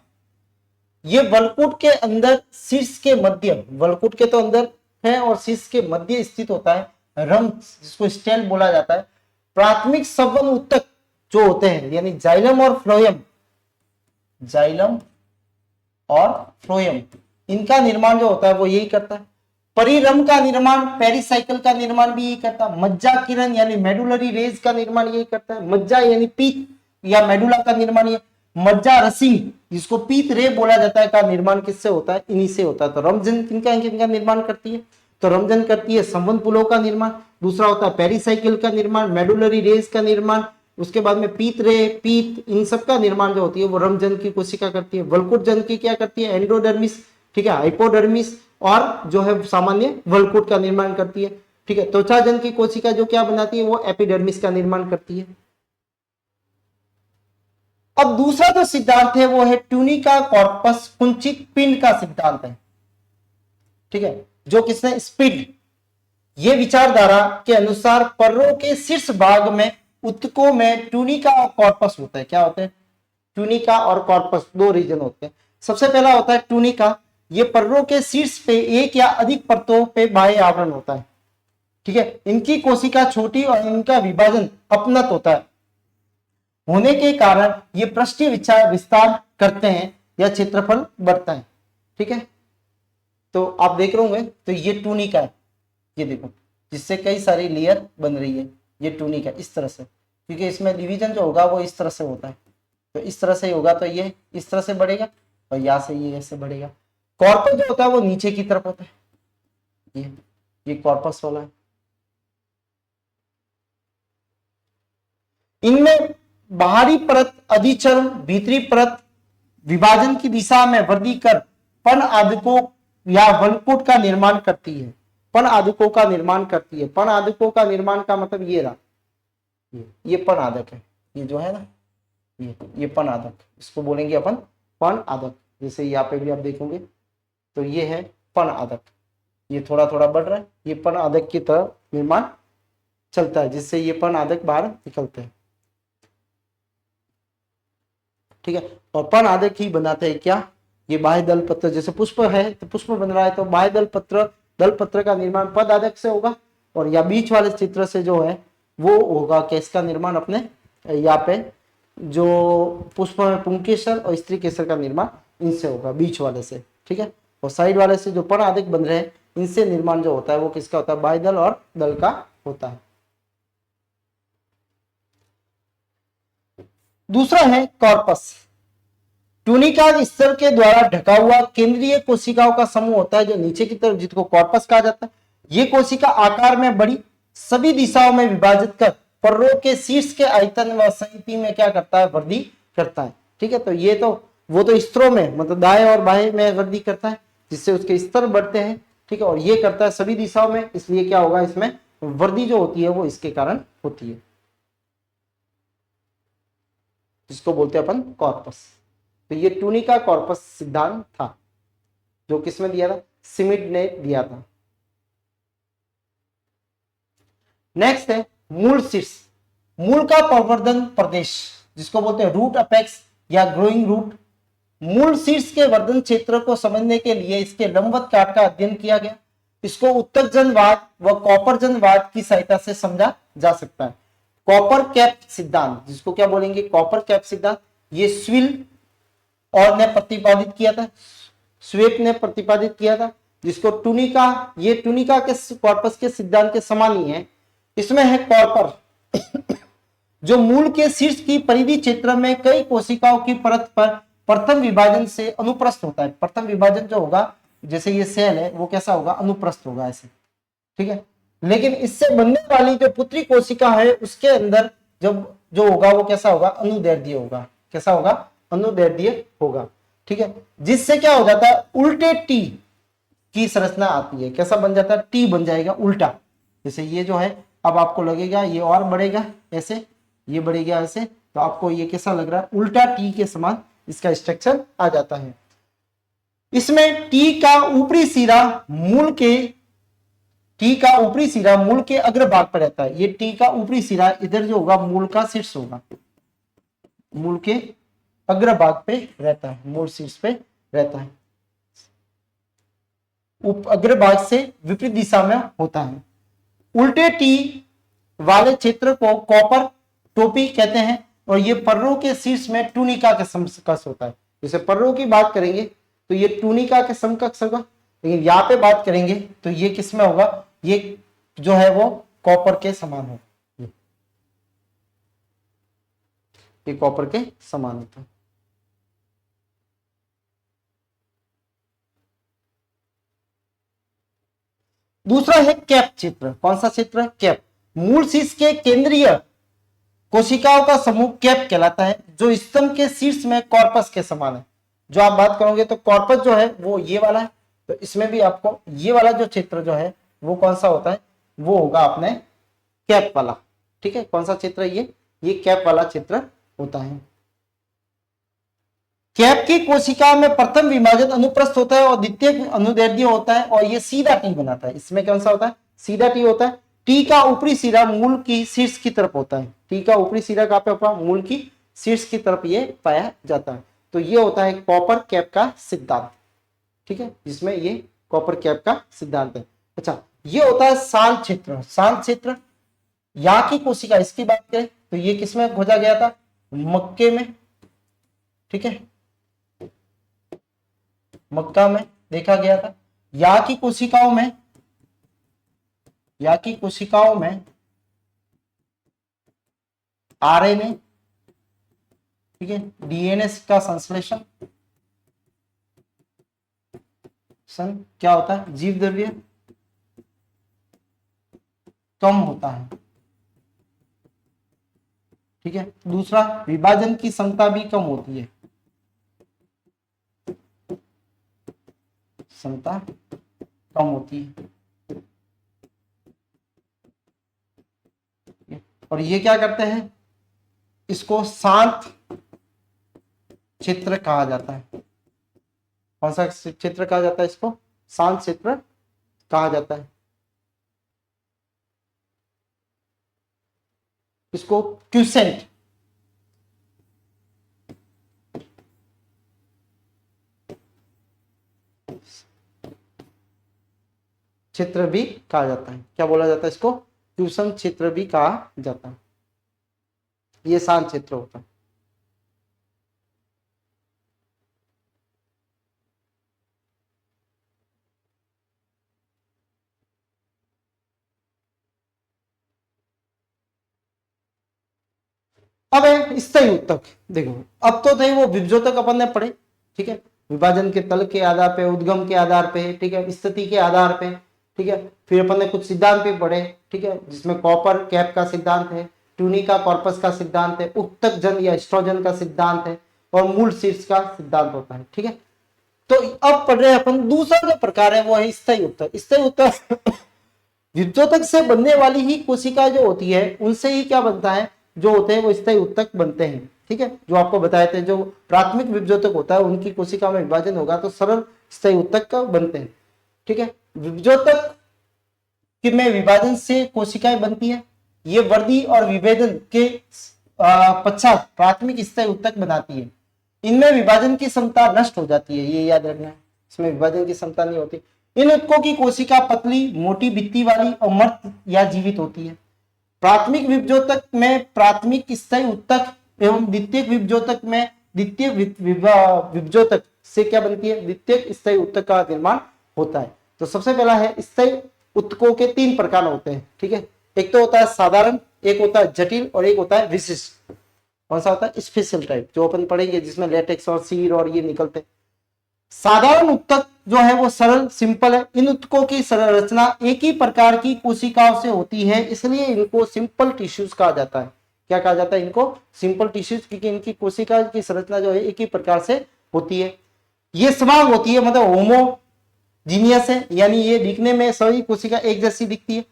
ये वलकुट के अंदर शीर्ष के मध्य, वलकुट के तो अंदर है और शीर्ष के मध्य स्थित होता है रम, जिसको स्टेल बोला जाता है। प्राथमिक संवहन ऊतक जो होते हैं यानी जाइलम और फ्लोएम, जाइलम और फ्लोएम, इनका निर्माण जो होता है वो यही करता है। परिरम का निर्माण, पेरिसाइकिल का निर्माण भी यही करता है। मज्जा किरण यानी मेडुलरी रेज का निर्माण यही करता है। मज्जा यानी पीत या मेडुला का निर्माण, ये मज्जा रसी जिसको पीत रे बोला जाता है का निर्माण किससे होता है, इन्हीं से होता है। तो रमजन किनका इनका निर्माण करती है, तो रमजन करती है संवहन पुलों का निर्माण, दूसरा होता है पेरिसाइकिल का निर्माण, मेडुलरी रेज का निर्माण, उसके बाद में पीत रे, पीत, इन सब का निर्माण जो होती है वो रमजन की कोशिका करती है। वलकुट जन की क्या करती है, एंडोडर्मिस, ठीक है, हाइपोडर्मिस और जो है सामान्य वलकुट का निर्माण करती है। ठीक है, त्वचा जन की कोशिका जो क्या बनाती है वो एपिडर्मिस का निर्माण करती है। अब दूसरा जो सिद्धांत है वो है ट्यूनिका कॉर्पस, कुंचित पिंड का सिद्धांत है। ठीक है, जो किसने, स्पिड। ये विचारधारा के अनुसार पर्रों के शीर्ष भाग में उत्तकों में ट्यूनिका और कॉर्पस होता है। क्या होते हैं, ट्यूनिका और कॉर्पस दो रीजन होते हैं। सबसे पहला होता है ट्यूनिका, ये पर्रों के शीर्ष पे एक या अधिक परतों पे बाह्य आवरण होता है। ठीक है, इनकी कोशिका छोटी और इनका विभाजन अपनत होता है, होने के कारण ये पृष्ठीय विस्तार करते हैं या क्षेत्रफल बढ़ता है। ठीक है, तो आप देख रहे होंगे तो ये टूनिका है, ये देखो जिससे कई सारी लेयर बन रही है, ये टूनिका इस तरह से, क्योंकि इसमें डिवीजन जो होगा वो इस तरह से होता है। तो इस तरह से होगा तो ये इस तरह से बढ़ेगा और यहाँ से ये ऐसे बढ़ेगा। कॉर्पस जो होता है वो नीचे की तरफ होता है, ये कॉर्पस वाला है। इनमें बाहरी परत अधिचरण, भीतरी परत विभाजन की दिशा में वृद्धि कर पण आदिकों या वलकुट का निर्माण करती है, पण आदिकों का निर्माण करती है। पण आदिकों का निर्माण का मतलब ये रहा, ये पण आदक है, ये जो है ना ये पण आदक, इसको बोलेंगे अपन पण आदक। जैसे यहाँ पे भी आप देखोगे तो ये है पण आदक, ये थोड़ा थोड़ा बढ़ रहा है, ये पण आदक की तरह निर्माण चलता है, जिससे ये पण आदक बाहर निकलते हैं। ठीक है, और पण आदक ही बनाते हैं क्या, ये बाह्य दल पत्र। जैसे पुष्प है तो पुष्प बन रहा है तो बाह्य दल पत्र का निर्माण पद आदक से होगा, और या बीच वाले चित्र से जो है वो होगा किसका निर्माण, अपने यहाँ पे जो पुष्प में पुंकेसर और स्त्री केसर का निर्माण इनसे होगा, बीच वाले से। ठीक है, और साइड वाले से जो पण आदक बन रहे हैं इनसे निर्माण जो होता है वो किसका होता है, बाह्य दल और दल का होता है। दूसरा है कॉर्पस। ट्यूनिका स्तर के द्वारा ढका हुआ केंद्रीय कोशिकाओं का समूह होता है जो नीचे की तरफ, जिसको कॉर्पस कहा जाता है। ये कोशिका आकार में बड़ी, सभी दिशाओं में विभाजित कर पर्रों के शीर्ष के आयतन व संहति में क्या करता है, वृद्धि करता है। ठीक है, तो ये तो वो तो स्तरों में मतलब दाएं और बाएं में वृद्धि करता है, जिससे उसके स्तर बढ़ते हैं। ठीक है, और ये करता है सभी दिशाओं में, इसलिए क्या होगा, इसमें वृद्धि जो होती है वो इसके कारण होती है, जिसको बोलते हैं अपन कॉर्पस। तो ये टूनिका कॉर्पस सिद्धांत था, जो किसमें दिया था, सिमिड ने दिया था। नेक्स्ट है मूल शीर्ष। मूल का प्रवर्धन प्रदेश जिसको बोलते हैं रूट अपेक्स या ग्रोइंग रूट। मूल शीर्ष के वर्धन क्षेत्र को समझने के लिए इसके लंबवत काट का अध्ययन किया गया। इसको उत्तकजनवाद व कॉपरजनवाद की सहायता से समझा जा सकता है। कॉपर कैप सिद्धांत जिसको क्या बोलेंगे, कॉपर कैप सिद्धांत, ये स्विल और ने प्रतिपादित किया था, स्वेप ने प्रतिपादित किया था, जिसको टूनिका, ये टूनिका के कॉर्पस के सिद्धांत के समान ही है। इसमें है कॉर्पर जो मूल के शीर्ष की परिधि क्षेत्र में कई कोशिकाओं की परत पर प्रथम विभाजन से अनुप्रस्थ होता है। प्रथम विभाजन जो होगा, जैसे ये सेल है, वो कैसा होगा, अनुप्रस्थ होगा ऐसे, ठीक है। लेकिन इससे बनने वाली जो पुत्री कोशिका है उसके अंदर जब जो होगा वो कैसा होगा, अनुदैर्ध्य होगा। कैसा होगा, अनुदैर्ध्य होगा, ठीक है। जिससे क्या हो जाता है, उल्टे टी की संरचना आती है। कैसा बन जाता है, टी बन जाएगा उल्टा। जैसे ये जो है, अब आपको लगेगा ये और बढ़ेगा ऐसे, ये बढ़ेगा ऐसे, तो आपको ये कैसा लग रहा है, उल्टा टी के समान इसका स्ट्रक्चर आ जाता है। इसमें टी का ऊपरी सिरा मूल के, टी का ऊपरी सिरा मूल के अग्रभाग पर रहता है। ये टी का ऊपरी सिरा इधर जो होगा मूल का शीर्ष होगा, मूल के अग्रभाग पे रहता है, मूल शीर्ष पे रहता है, अग्रभाग से विपरीत दिशा में होता है। उल्टे टी वाले क्षेत्र को कॉपर टोपी कहते हैं और ये पर्रों के शीर्ष में टूनिका के समकक्ष होता है। जैसे पर्रों की बात करेंगे तो ये टूनिका के समकक्ष होगा, लेकिन यहाँ पे बात करेंगे तो ये किसमें होगा, ये जो है वो कॉपर के समान होगा, ये कॉपर के समान होता है। दूसरा है कैप क्षेत्र। कौन सा क्षेत्र, कैप। मूल शीर्ष के केंद्रीय कोशिकाओं का समूह कैप कहलाता है, जो स्तंभ के शीर्ष में कॉर्पस के समान है। जो आप बात करोगे तो कॉर्पस जो है वो ये वाला है, तो इसमें भी आपको ये वाला जो क्षेत्र जो है वो कौन सा होता है, वो होगा अपने कैप वाला, ठीक है। कौन सा क्षेत्र है ये कैप वाला क्षेत्र होता है। कैप की कोशिका में प्रथम विभाजन अनुप्रस्थ होता है और द्वितीय अनुदैर्ध्य होता है और ये सीधा टी बनाता है। इसमें कौन सा होता है, सीधा टी होता है। टी का ऊपरी सिरा मूल की शीर्ष की तरफ होता है। टी का ऊपरी सिरा कहां पे होगा, मूल की शीर्ष की तरफ ये पाया जाता है। तो ये होता है कॉपर कैप का सिद्धांत, ठीक है, जिसमें ये कॉपर कैप का सिद्धांत है। अच्छा, ये होता है शांत क्षेत्र। शांत क्षेत्र, यहाँ की कोशिका, इसकी बात करें तो ये किसमें खोजा गया था, मक्के में, ठीक है, मक्का में देखा गया था। यहाँ की कोशिकाओं में, यहाँ की कोशिकाओं में आरएनए, ठीक है, डीएनए का संश्लेषण क्या होता है, जीव द्रव्य कम होता है, ठीक है। दूसरा, विभाजन की क्षमता भी कम होती है, क्षमता कम होती है। और ये क्या करते हैं, इसको शांत क्षेत्र कहा जाता है। कौन सा क्षेत्र कहा जाता है, इसको शांत क्षेत्र कहा जाता है। इसको क्यूसेंट क्षेत्र भी कहा जाता है। क्या बोला जाता है इसको, क्यूसेंट क्षेत्र भी कहा जाता है। ये शांत क्षेत्र होता है। अब है स्थायी उत्तक। देखो, अब तो थे वो विभजोतक अपन ने पढ़े, ठीक है, विभाजन के तल के आधार पे, उद्गम के आधार पे, ठीक है, स्थिति के आधार पे, ठीक है। फिर अपन ने कुछ सिद्धांत भी पढ़े, ठीक है, जिसमें कॉपर कैप का सिद्धांत है, टूनिका कॉर्पस का सिद्धांत है, उत्तक जन या एस्ट्रोजन का सिद्धांत है और मूल शीर्ष का सिद्धांत होता है, ठीक है। तो अब पढ़ रहे हैं अपन दूसरा जो प्रकार है वो है स्थायी उत्तक। स्थायी उत्तक विभजोतक से बनने वाली ही कोशिका जो होती है उनसे ही क्या बनता है, जो होते हैं वो स्थायी उत्तक बनते हैं। ठीक है, जो आपको बताए थे, जो प्राथमिक विभजोतक होता है उनकी कोशिका में विभाजन होगा तो सरल स्थायी उत्तक का बनते हैं। ठीक है, विभजोतक कि में विभाजन से कोशिकाएं बनती है, ये वृद्धि और विभेदन के पश्चात प्राथमिक स्थायी उत्तक बनाती है। इनमें विभाजन की क्षमता नष्ट हो जाती है, ये याद रखना है, इसमें विभाजन की क्षमता नहीं होती। इन उत्तकों की कोशिका पतली मोटी भित्ति वाली और मृत या जीवित होती है। प्राथमिक विभजोतक में प्राथमिक स्थायी उत्तक एवं द्वितीयक विभजोतक में द्वितीय विभजोतक से क्या बनती है, द्वितीयक स्थायी उत्तक का निर्माण होता है। तो सबसे पहला है स्थायी उत्तकों के 3 प्रकार होते हैं। ठीक है, एक तो होता है साधारण, एक होता है जटिल और एक होता है विशिष्ट। कौन सा होता है, स्पेशल टाइप, जो अपन पढ़ेंगे जिसमें लेटेक्स और सीर और ये निकलते हैं। साधारण उत्तक जो है वो सरल सिंपल है। इन उत्तकों की सरल रचना एक ही प्रकार की कोशिकाओं से होती है, इसलिए इनको सिंपल टिश्यूज कहा जाता है। क्या कहा जाता है इनको, सिंपल टिश्यूज, क्योंकि इनकी कोशिका की संरचना जो है एक ही प्रकार से होती है। ये समान होती है, मतलब होमोजीनियस है, यानी ये दिखने में सभी कोशिका एक जैसी दिखती है।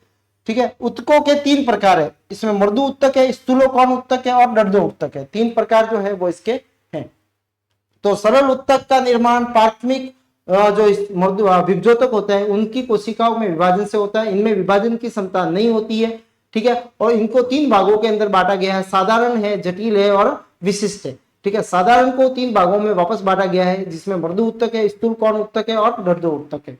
ठीक है, उत्तकों के 3 प्रकार है, इसमें मृदु उत्तक है, स्थूलोकोण उत्तक है और दर्दो उत्तक है। 3 प्रकार जो है वो इसके हैं। तो सरल उत्तक का निर्माण प्राथमिक जो मृदु विभजोतक होते हैं उनकी कोशिकाओं में विभाजन से होता है। इनमें विभाजन की क्षमता नहीं होती है। ठीक है, और इनको 3 भागों के अंदर बांटा गया है, साधारण है, जटिल है और विशिष्ट है। ठीक है, साधारण को 3 भागों में वापस बांटा गया है, जिसमें मृदु उत्तक है, स्थूलकोण उत्तक है और दर्दो उत्तक है।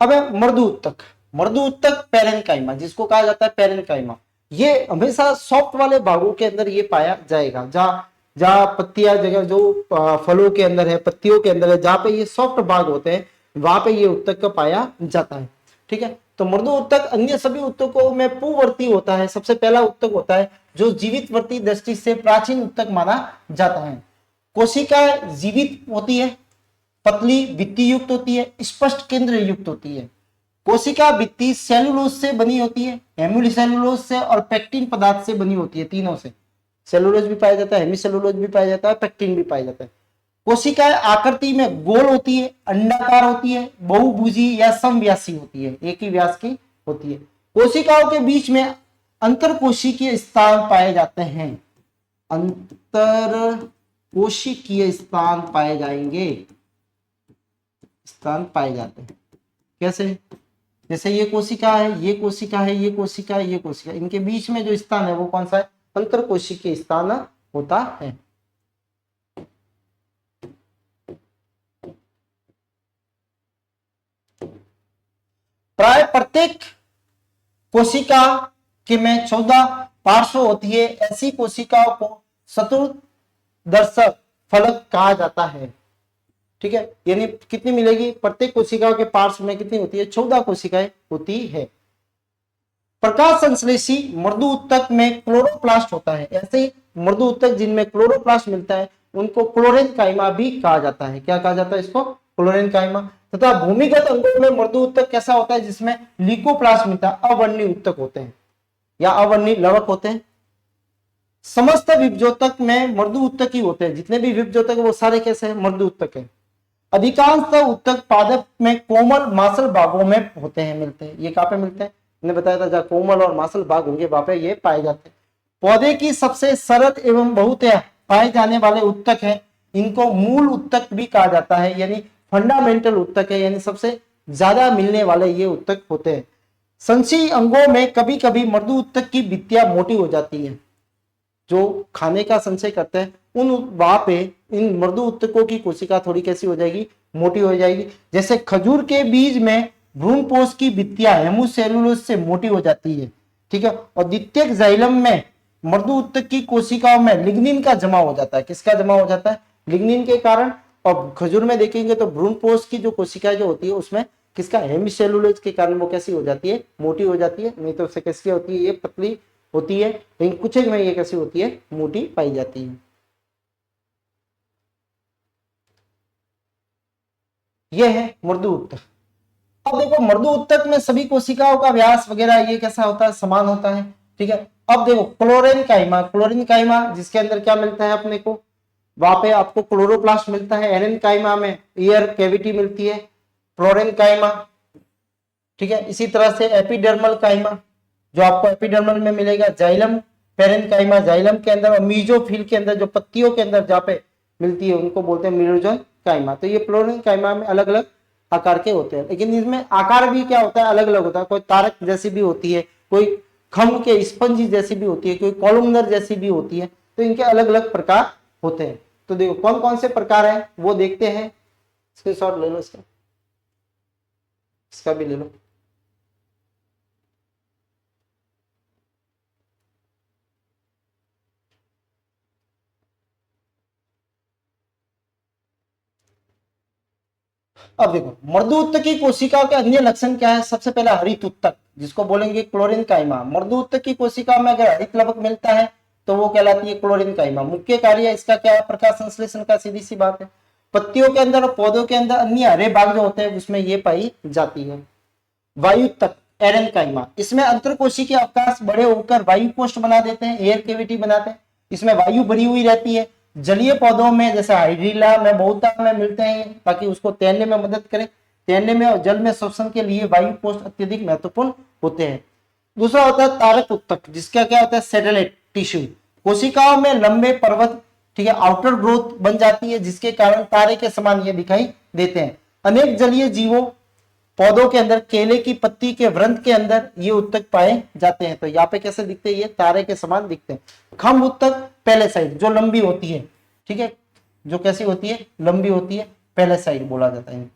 अब है मृदु उत्तक। मृदु उत्तक पेरेन्काइमा, जिसको कहा जाता है पेरेन्काइमा, ये हमेशा सॉफ्ट वाले भागों के अंदर ये पाया जाएगा, जहाँ जहाँ पत्तियां जगह जो फलों के अंदर है, पत्तियों के अंदर है, जहाँ पे ये सॉफ्ट भाग होते हैं वहां पे ये उत्तक का पाया जाता है। ठीक है, तो मृदु उत्तक अन्य सभी उत्तकों में पूवर्ती होता है। सबसे पहला उत्तक होता है जो जीवित वर्ती दृष्टि से प्राचीन उत्तक माना जाता है। कोशिका जीवित होती है, पतली भित्ति युक्त होती है, स्पष्ट केंद्र युक्त होती है। कोशिका भित्ति सेलुलोज से बनी होती है, हेमिसेलुलोज से और पेक्टिन पदार्थ से बनी होती है। तीनों से, सेलुलोज भी पाया जाता है, हेमिसेलुलोज भी पाया जाता है, पेक्टिन भी पाया जाता है। कोशिकाएं आकृति में गोल होती है, अंडाकार होती है, बहुभुजी या समव्यासी होती है, एक ही व्यास की होती है। कोशिकाओं के बीच में अंतरकोशिकीय स्थान पाए जाते हैं, अंतरकोशिकीय स्थान पाए जाएंगे, स्थान पाए जाते हैं। कैसे, जैसे ये कोशिका है, ये कोशिका है, ये कोशिका है, ये कोशिका, इनके बीच में जो स्थान है वो कौन सा है, अंतरकोशिकीय स्थान होता है। प्राय प्रत्येक कोशिका के में 14 पार्श्व होती है। ऐसी कोशिकाओं को चतुर्दर्शक फलक कहा जाता है। ठीक है, यानी कितनी मिलेगी, प्रत्येक कोशिकाओं के पार्श्व में कितनी होती है, 14 कोशिकाएं होती है। प्रकाश संश्लेषी मृदु उत्तक में क्लोरोप्लास्ट होता है। ऐसे ही मृदु उत्तक जिनमें क्लोरोप्लास्ट मिलता है उनको क्लोरेन्काइमा भी कहा जाता है। क्या कहा जाता है इसको, क्लोरेन्काइमा। तथा भूमिगत अंगों में मृदु उत्तक कैसा होता है, जिसमें लिकोप्लास्ट मिलता है, अवर्णीय उत्तक होते हैं या अवर्णीय लवक होते हैं। समस्त विभजोतक में मृदु उत्तक ही होते हैं, जितने भी विभजोतक वो सारे कैसे हैं, मृदु उत्तक है। अधिकांश उत्तक पादप में कोमल मांसल भागों में होते हैं, मिलते हैं। ये कहाँ पे मिलते हैं, मैंने बताया था, जहाँ कोमल और मांसल भाग होंगे वहां पे ये पाए जाते हैं। पौधे की सबसे सरल एवं बहुत पाए जाने वाले उत्तक है, इनको मूल उत्तक भी कहा जाता है, यानी फंडामेंटल उत्तक है, यानी सबसे ज्यादा मिलने वाले ये उत्तक होते हैं। संची अंगों में कभी कभी मृदु उत्तक की भित्तियां मोटी हो जाती है, जो खाने का संचय करते हैं उन वहां पे इन मृदु उत्तकों की कोशिका थोड़ी कैसी हो जाएगी, मोटी हो जाएगी। जैसे खजूर के बीज में भ्रूणपोष की भित्तियां हेमुसेलुलोज से मोटी हो जाती है। ठीक है, और द्वितीयक जाइलम में मृदु उत्तक की कोशिकाओं में लिग्निन का जमा हो जाता है। किसका जमा हो जाता है, लिग्निन के कारण। और खजूर में देखेंगे तो भ्रूणपोष की जो कोशिकाएं जो होती है उसमें किसका, हेमिसेलुलोज के कारण वो कैसी हो जाती है, मोटी हो जाती है। नहीं तो उससे कैसी होती है, ये पतली होती है, लेकिन कुछ में ये कैसी होती है, मोटी पाई जाती है। ये है मृदु उत्तक। अब देखो मृदु उत्तक में सभी कोशिकाओं का व्यास वगैरह ये कैसा होता है, समान होता है। ठीक है, अब देखो क्लोरेन्काइमा, क्लोरेन्काइमा जिसके अंदर क्या मिलता है अपने को, वहां पे आपको क्लोरोप्लास्ट मिलता है। एरेनकाइमा में ईयर कैविटी मिलती है। प्रोरेनकाइमा, ठीक है। इसी तरह से एपिडर्मल काइमा जो आपको एपिडर्मल में मिलेगा। जाइलम पेरेनकाइमा जाइलम के अंदर, और मीजोफिल के अंदर जो पत्तियों के अंदर जहाँ पे मिलती है उनको बोलते हैं मीरोजोन काइमा। तो ये प्रोरेनकाइमा में अलग अलग आकार के होते हैं, लेकिन इसमें आकार भी क्या होता है, अलग अलग होता है। कोई तारक जैसी भी होती है, कोई खम्भ के स्पंजी जैसी भी होती है, कोई कॉलमनर जैसी भी होती है। तो इनके अलग अलग प्रकार होते हैं। तो देखो कौन कौन से प्रकार है वो देखते हैं। स्क्रीनशॉट ले लो इसका भी ले लो। अब देखो मर्दु उत्तकी कोशिका के अन्य लक्षण क्या है। सबसे पहला हरित उत्तक, जिसको बोलेंगे क्लोरीन काइमा। मर्दु उत्तकी कोशिका में अगर हरित लवक मिलता है तो वो कहलाती है क्लोरीन काइमा। मुख्य कार्य इसका क्या है, प्रकाश संश्लेषण का, सीधी सी बात है। पत्तियों के अंदर और पौधों के अंदर अन्य हरे भाग जो होते हैं उसमें ये पाई जाती है। वायु तक एरेनकाइमा, इसमें अंतरकोशी के अवकाश बड़े होकर वायु कोष्ठ बना देते हैं, एयर कैविटी बनाते हैं। इसमें वायु भरी हुई रहती है। जलीय पौधों में जैसे हाइड्रीला में बहुता में मिलते हैं ताकि उसको तैरने में मदद करें। तैरने में और जल में श्वसन के लिए वायु कोष्ठ अत्यधिक महत्वपूर्ण होते हैं। दूसरा होता है तारक उत्तक, जिसका क्या होता है, सैटेलाइट टिश्यू। कोशिकाओं में लंबे पर्वत, ठीक है, आउटर ग्रोथ बन जाती है, जिसके कारण तारे के समान ये दिखाई देते हैं। अनेक जलीय जीवों पौधों के अंदर केले की पत्ती के वृंत के अंदर ये उत्तक पाए जाते हैं। तो यहाँ पे कैसे दिखते हैं, ये तारे के समान दिखते हैं। खम्भ उत्तक पहले साइड जो लंबी होती है, ठीक है, जो कैसी होती है, लंबी होती है, पहले साइड बोला जाता है,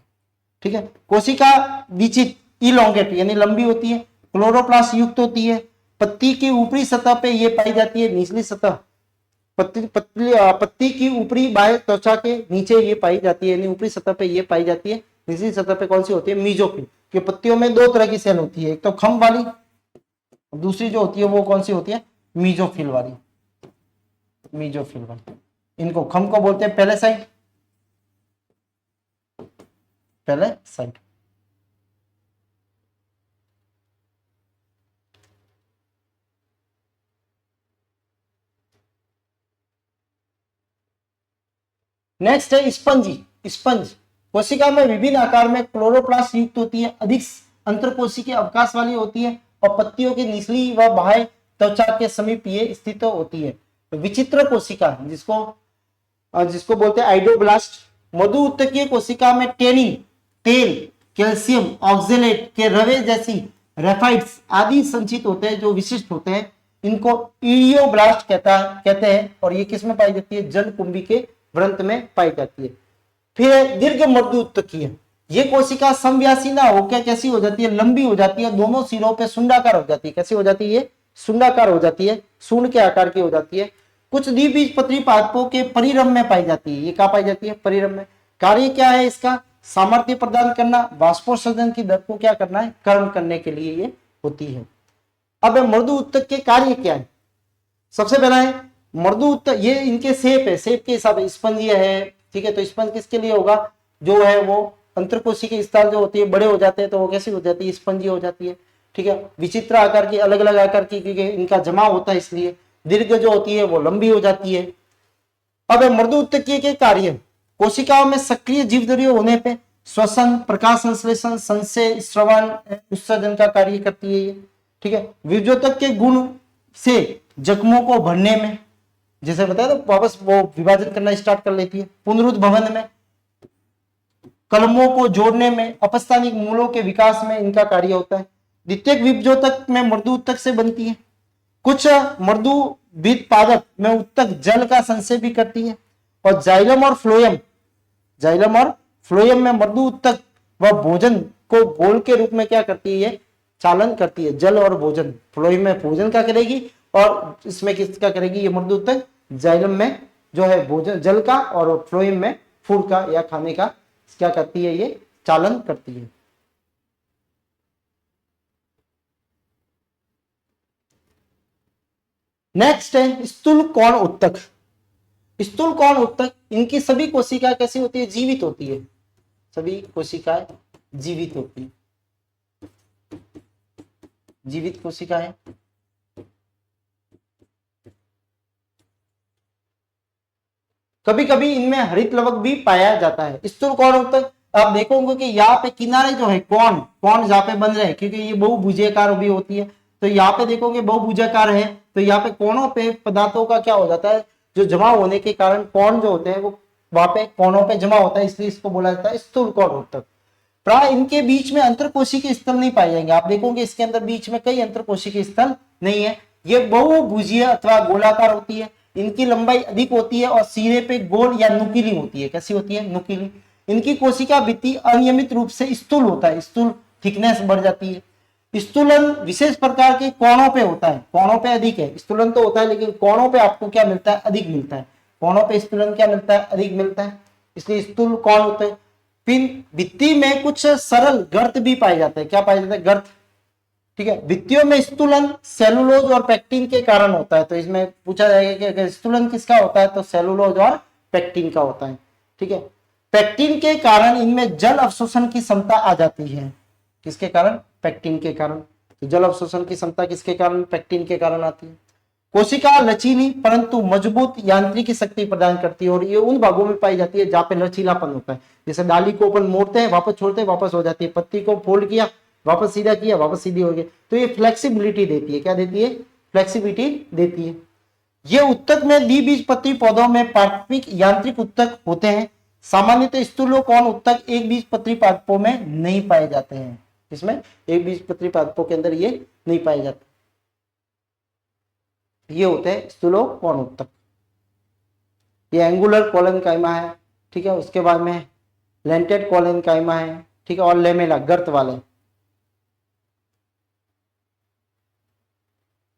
ठीक है। कोशिका विचित इलोंगेट यानी लंबी होती है, क्लोरोप्लास्ट युक्त होती है। पत्ती की ऊपरी सतह पे ये पाई जाती है, निचली सतह पत्ती की ऊपरी बाह्य त्वचा के नीचे ये पाई जाती है, यानी ऊपरी सतह पे ये पाई जाती है। निचली सतह पे कौन सी होती है, मीजोफिल। कि पत्तियों में दो तरह की सेल होती है, एक तो खम्भ वाली, दूसरी जो होती है वो कौन सी होती है, मीजोफिल वाली। मीजोफिल वाली, इनको खम्भ को बोलते हैं पहले साइड, पहले साइड। नेक्स्ट है स्पंजी। स्पंज कोशिका में विभिन्न आकार में क्लोरोप्लास्ट युक्त होती है, अधिक अंतरकोशी के अवकाश वाली होती है और पत्तियों की निचली व बाह्य त्वचा के समीप ये स्थित होती है। तो विचित्र कोशिका जिसको जिसको बोलते हैं आइडोब्लास्ट। मधु उत्तकीय कोशिका में टेनिन, तेल, कैल्शियम ऑक्जेलेट के रवे जैसी रेफाइट्स आदि संचित होते हैं जो विशिष्ट होते हैं। इनको ईडियोब्लास्ट कहते हैं और ये किस में पाई जाती है, जल कुंभी के व्रंत में पाई जाती है। फिर दीर्घ मर्दु उत्तकीय, ये कोशिका समव्यासी ना होकर कैसी हो जाती है, लंबी हो जाती है, दोनों सिरों पे सुंडाकार हो जाती है। कैसी हो जाती है, ये सुंडाकार हो जाती है, सूंड के आकार की हो जाती है। कुछ द्विबीजपत्री पादपों के परिरम में पाई जाती है। ये कहाँ पाई जाती है, परिरम में। कार्य क्या है इसका, सामर्थ्य प्रदान करना, वाष्पोत्सर्जन की दर को क्या करना है, कम करने के लिए ये होती है। अब मृदु उत्तक के कार्य क्या है, सबसे पहला है मृदु उत्तक, ये इनके शेप है, शेप के हिसाब से स्पंज ये है, ठीक है। तो स्पंज किसके लिए होगा, जो है वो अंतरकोशी के स्थल जो होती है बड़े हो जाते हैं तो वो कैसी हो जाती है, स्पंजी हो जाती है, ठीक है। विचित्र आकार की, अलग अलग आकार की, क्योंकि इनका जमाव होता है इसलिए। दीर्घ जो होती है वो लंबी हो जाती है। अब मृदु उत्तकीय के कार्य, कोशिकाओं में सक्रिय जीवद्रव्य होने पे श्वसन, प्रकाश संश्लेषण, संचय, श्रवण, उत्सर्जन का कार्य करती है ये, ठीक है। विभजोतक के गुण से जख्मों को भरने में, जैसे बताया तो वापस वो विभाजन करना स्टार्ट कर लेती है। पुनरुद्भवन में, कलमों को जोड़ने में, अपस्थानिक मूलों के विकास में इनका कार्य होता है। द्वितीयक विभजोतक में मृदु उत्तक से बनती है। कुछ मृदु पादप में उत्तक जल का संचय भी करती है। और जाइलम और फ्लोएम, जाइलम और फ्लोएम में मृदु उत्तक व भोजन को गोल के रूप में क्या करती है, चालन करती है। जल और भोजन, फ्लोएम में भोजन का करेगी और इसमें किसका करेगी, ये मृदु उत्तक जाइलम में जो है भोजन जल का, और फ्लोएम में फूड का या खाने का क्या करती है, ये चालन करती है। नेक्स्ट है स्थूल कोण उत्तक। स्थूल कोण उत्तक, इनकी सभी कोशिका कैसी होती है, जीवित होती है। सभी कोशिकाएं जीवित होती है, जीवित कोशिकाएं। कभी कभी इनमें हरित लवक भी पाया जाता है। स्थूल कौन उत्तक, आप देखोगे कि यहाँ पे किनारे जो है कौन कौन जहाँ पे बन रहे हैं, क्योंकि ये बहुभुजाकार भी होती है, तो यहाँ पे देखोगे बहुभुजाकार है, तो यहाँ पे कोनों पे पदार्थों का क्या हो जाता है, जो जमा होने के कारण कौन जो होते हैं वो वहां पे कोनों पे जमा होता है, इसलिए इसको बोला जाता है स्थूल कौन उत्तक। प्राय इनके बीच में अंतरकोशिकीय स्थल नहीं पाए जाएंगे, आप देखोगे इसके अंदर बीच में कई अंतरकोशिकीय स्थल नहीं है। ये बहुभुजीय अथवा गोलाकार होती है, इनकी लंबाई अधिक होती है और सिरे पे गोल या नुकीली होती है। कैसी होती है? नुकीली। इनकी कोशिका भित्ति अनियमित रूप से स्थूल होता है, स्थूल थिकनेस बढ़ जाती है। स्थूलन विशेष प्रकार के कोणों पे होता है, कोणों पे अधिक है, स्थूलन तो होता है लेकिन कोणों पे आपको क्या मिलता है? अधिक मिलता है। कोणों पे स्थूलन क्या मिलता है? अधिक मिलता है, इसलिए स्थूल कौन होते हैं। फिर भित्ति में कुछ सरल गर्त भी पाए जाते हैं। क्या पाए जाते हैं? गर्त। ठीक है, भित्तियों में स्थूलन सेलुलोज और पेक्टिन के कारण होता है, तो इसमें पूछा जाएगा कि अगर स्थूलन किसका होता है तो सेलुलोज और पेक्टिन का होता है। ठीक है, पेक्टिन के कारण इनमें जल अवशोषण की क्षमता आ जाती है। किसके कारण? पेक्टिन के कारण। तो जल अवशोषण की क्षमता किसके कारण? पेक्टिन के कारण आती है। कोशिका लचीली परंतु मजबूत यांत्रिकी शक्ति प्रदान करती है, और ये उन भागों में पाई जाती है जहां पे लचीलापन होता है। जैसे डाली को अपन मोड़ते हैं, वापस छोड़ते हैं, वापस हो जाती है। पत्ती को फोल्ड किया, वापस सीधा किया, वापस सीधी हो गई। तो ये फ्लेक्सिबिलिटी देती है। क्या देती है? फ्लेक्सिबिलिटी देती है। ये उत्तक में द्विबीजपत्री पौधों में पार्श्विक यांत्रिक उत्तक होते हैं। सामान्यतः स्थूलोकौन उत्तक एक बीजपत्री पादपों में नहीं पाए जाते हैं। इसमें एक बीजपत्री पादपों के अंदर ये नहीं पाए जाते। ये होते हैं स्थूलोकौन उत्तक। ये एंगुलर कोलेनकाइमा है। ठीक है, उसके बाद में लेंटेड कोलेनकाइमा है। ठीक है, और लेमेला गर्त वाले।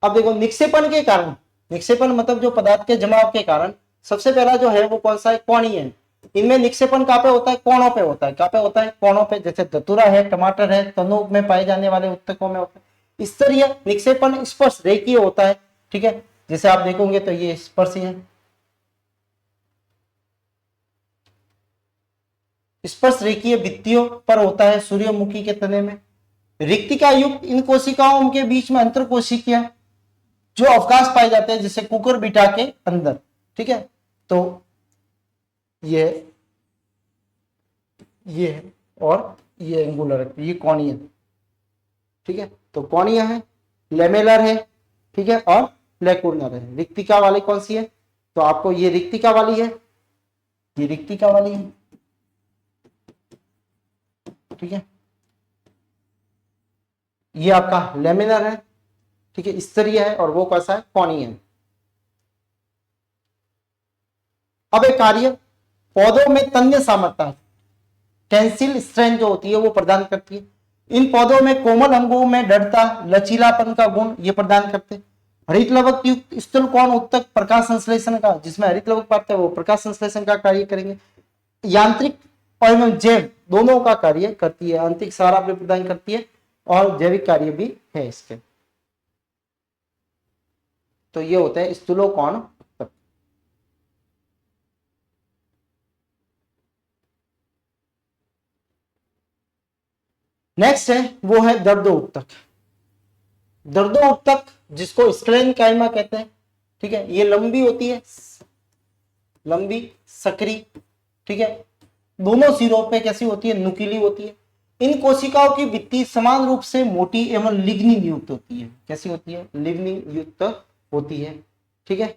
अब देखो निक्षेपण के कारण, निक्षेपण मतलब जो पदार्थ के जमाव के कारण सबसे पहला जो है वो कौन सा है? कोणीय है। इनमें निक्षेपण कहाँ पे होता है? कोणों पे होता है। कहाँ पे होता है? कोणों पे। जैसे धतूरा है, टमाटर है, तनु में पाए जाने वाले उत्तकों में होता है। स्तरीय निक्षेपण स्पर्श रेखीय होता है। ठीक है, जैसे आप देखोगे तो ये स्पर्श है। स्पर्श रेखीय भित्तियों पर होता है सूर्यमुखी के तने में। रिक्तिका युक्त इन कोशिकाओं के बीच में अंतर कोशिकीय जो अवकाश पाए जाते हैं, जैसे कुकर बिटा के अंदर। ठीक है, तो ये और ये एंगुलर है, ये कोणीय। ठीक है, तो कोणीय है, लेमेलर है। ठीक है, और लेकुर्नर है। रिक्तिका वाली कौन सी है? तो आपको ये रिक्तिका वाली है, ये रिक्तिका वाली है। ठीक है, ये आपका लेमिनर है। ठीक है, स्तरीय है, और वो कैसा है? कोणीय है। अब एक कार्य, पौधों में तन्य सामर्थ्य टेंसिल स्ट्रेंथ जो होती है वो प्रदान करती है। इन पौधों में कोमल अंगों में दृढ़ता, लचीलापन का गुण ये प्रदान करते हैं। हरित लवक युक्त स्थूलकोण उत्तक प्रकाश संश्लेषण का, जिसमें हरित लवक पाते हैं वो प्रकाश संश्लेषण का कार्य करेंगे। यांत्रिक और जैव दोनों का कार्य करती है, आंतरिक सहारा भी प्रदान करती है और जैविक कार्य भी है इसके। तो ये होते हैं स्थूलोकौण उत्तक। नेक्स्ट है वो है दर्दो उत्तक। दर्दो उत्तक जिसको स्क्लेनकाइमा कहते हैं। ठीक है, ये लंबी होती है, लंबी सकरी। ठीक है, दोनों सिरों पे कैसी होती है? नुकीली होती है। इन कोशिकाओं की भित्ति समान रूप से मोटी एवं लिग्निन युक्त होती है। कैसी होती है? लिग्निन युक्त होती है। ठीक है,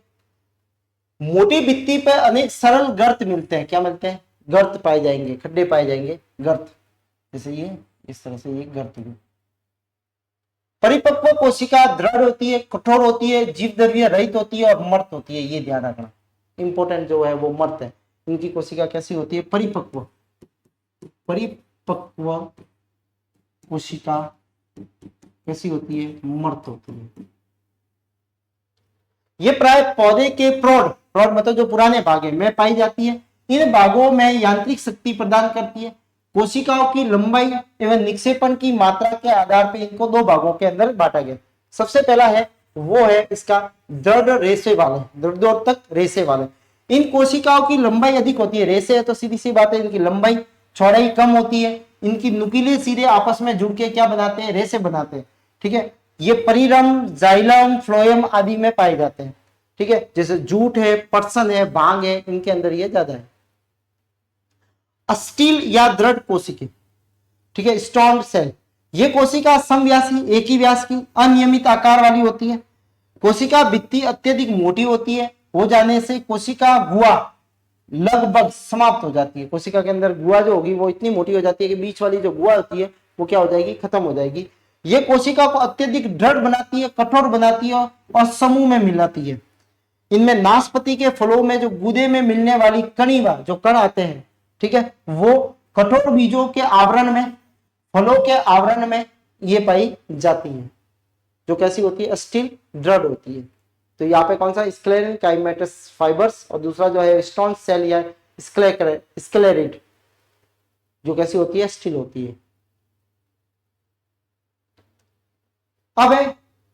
मोटी भित्ति पे अनेक सरल गर्त मिलते हैं। क्या मिलते हैं? गर्त पाए जाएंगे, खड्डे पाए जाएंगे, गर्त। जैसे ये इस तरह से ये गर्त भी। परिपक्व कोशिका दृढ़ होती है, कठोर होती है, जीव द्रव्य रहित होती है और मर्त होती है। ये ध्यान रखना, इंपॉर्टेंट जो है वो मर्त है। इनकी कोशिका कैसी होती है? परिपक्व। परिपक्व कोशिका कैसी होती है? मर्त होती है। ये प्राय पौधे के प्रौढ़ मतलब जो पुराने भाग में पाई जाती है। इन भागों में यांत्रिक शक्ति प्रदान करती है। कोशिकाओं की लंबाई एवं निक्षेपण की मात्रा के आधार पर इनको दो भागों के अंदर बांटा गया। सबसे पहला है वो है इसका दृढ़ रेशे वाले, दृढ़ोत्तक रेशे वाले। इन कोशिकाओं की लंबाई अधिक होती है। रेशे है तो सीधी सी बात है, इनकी लंबाई चौड़ाई कम होती है। इनकी नुकीले सिरे आपस में जुड़ के क्या बनाते हैं? रेशे बनाते हैं। ठीक है, ये परिरम, जाइलम, फ्लोएम आदि में पाए जाते हैं। ठीक है, जैसे जूट है, पटसन है, भांग है, इनके अंदर ये ज्यादा है। अस्टील या दृढ़ कोशिका, ठीक है, स्टोन सेल, ये कोशिका समव्यासी, एक ही व्यास की, अनियमित आकार वाली होती है। कोशिका भित्ति अत्यधिक मोटी होती है, हो जाने से कोशिका गुहा लगभग समाप्त हो जाती है। कोशिका के अंदर गुहा जो होगी वो इतनी मोटी हो जाती है कि बीच वाली जो गुहा होती है वो क्या हो जाएगी, खत्म हो जाएगी। ये कोशिका को अत्यधिक दृढ़ बनाती है, कठोर बनाती है और समूह में मिलाती है। इनमें नाशपाती के फलों में जो गूदे में मिलने वाली कणिवा, जो कण आते हैं, ठीक है, वो कठोर बीजों के आवरण में, फलों के आवरण में ये पाई जाती है, जो कैसी होती है, स्टील दृढ़ होती है। तो यहाँ पे कौन सा, स्क्लेरिन काइमेटस फाइबर्स, और दूसरा जो है स्टोन सेल या स्क्लेरिड, जो कैसी होती है, स्टील होती है। अब है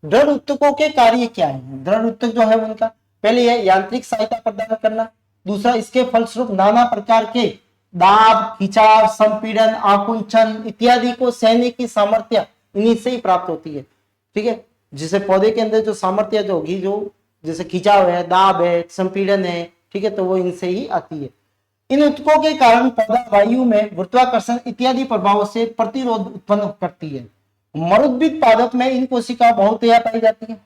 दृढ़ उत्तकों के कार्य क्या है। दृढ़ उत्तक जो है उनका, पहले यह यांत्रिक सहायता प्रदान करना, दूसरा इसके फलस्वरूप नाना प्रकार के दाब, खिंचाव, संपीड़न, आकुंचन इत्यादि को सहने की सामर्थ्य इन्हीं से ही प्राप्त होती है। ठीक है, जिसे पौधे के अंदर जो सामर्थ्य जो होगी, जो जैसे खिंचाव है, दाब है, संपीड़न है, ठीक है, तो वो इनसे ही आती है। इन उत्तकों के कारण पौधा वायु में गुरुत्वाकर्षण इत्यादि प्रभावों से प्रतिरोध उत्पन्न करती है। मरुद्भिद पादप में इन कोशिका बहुतया पाई जाती है।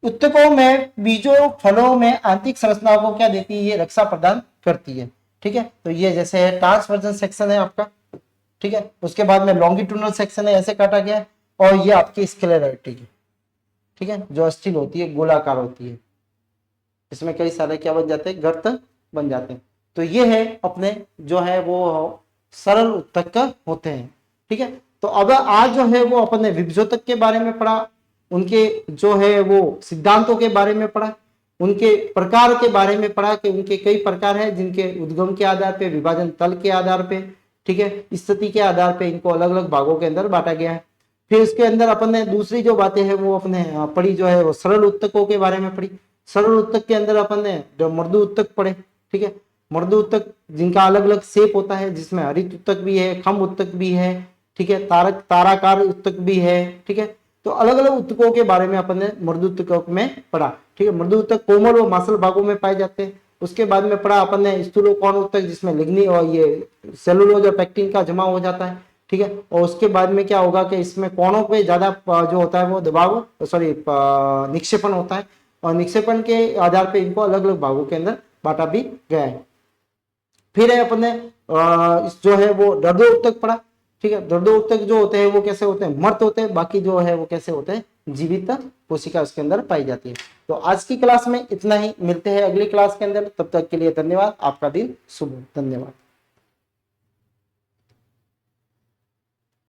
उत्तकों में बीजों, फलों में आंतरिक संरचना को क्या देती है, ये रक्षा प्रदान करती है। ठीक है, तो ये जैसे है ट्रांसवर्जन सेक्शन है आपका, ठीक है, उसके बाद में लॉन्गिट्यूडनल सेक्शन है, ऐसे काटा गया है, और ये आपकी स्क्लेरोटिक है, ठीक है, जो स्टील होती है, गोलाकार होती है, इसमें कई सारे क्या बन जाते हैं, गर्त बन जाते हैं। तो ये है अपने जो है वो सरल उत्तक होते हैं। ठीक है, तो अब आज जो है वो अपने विभजोतक के बारे में पढ़ा, उनके जो है वो सिद्धांतों के बारे में पढ़ा, उनके प्रकार के बारे में पढ़ा कि उनके कई प्रकार हैं, जिनके उद्गम के आधार पे, विभाजन तल के आधार पे, ठीक है, स्थिति के आधार पे इनको अलग अलग भागों के अंदर बांटा गया है। फिर इसके अंदर अपन ने दूसरी जो बातें हैं वो अपने पढ़ी, जो है वो सरल उत्तकों के बारे में पढ़ी। सरल उत्तक के अंदर अपन ने जो मृदु उत्तक पढ़े, ठीक है, मृदु उत्तक जिनका अलग अलग शेप होता है, जिसमें हरित उत्तक भी है, खम उत्तक भी है, ठीक है, ताराकार उत्तक भी है। ठीक है, तो अलग अलग उत्तकों के बारे में अपन ने मृदु उत्तकों में पढ़ा। ठीक है, मृदु उत्तक कोमल व मांसल भागों में पाए जाते हैं। उसके बाद में पढ़ा अपन ने स्थूलोकोण उत्तक, जिसमें लिग्निन और ये सेलुलोज और पेक्टिन का जमा हो जाता है। ठीक है, और उसके बाद में क्या होगा कि इसमें कोणों पे ज्यादा जो होता है वो दबाव, निक्षेपण होता है, और निक्षेपण के आधार पे इनको अलग अलग भागों के अंदर बांटा भी गया है। फिर है अपने जो है वो दर्दो उत्तक पढ़ा। ठीक है, दर्दो उत्तक जो होते हैं वो कैसे होते हैं, मर्त होते हैं, बाकी जो है वो कैसे होते हैं, जीवित कोशिका उसके अंदर पाई जाती है। तो आज की क्लास में इतना ही, मिलते हैं अगली क्लास के अंदर, तब तक के लिए धन्यवाद, आपका दिन शुभ हो, धन्यवाद।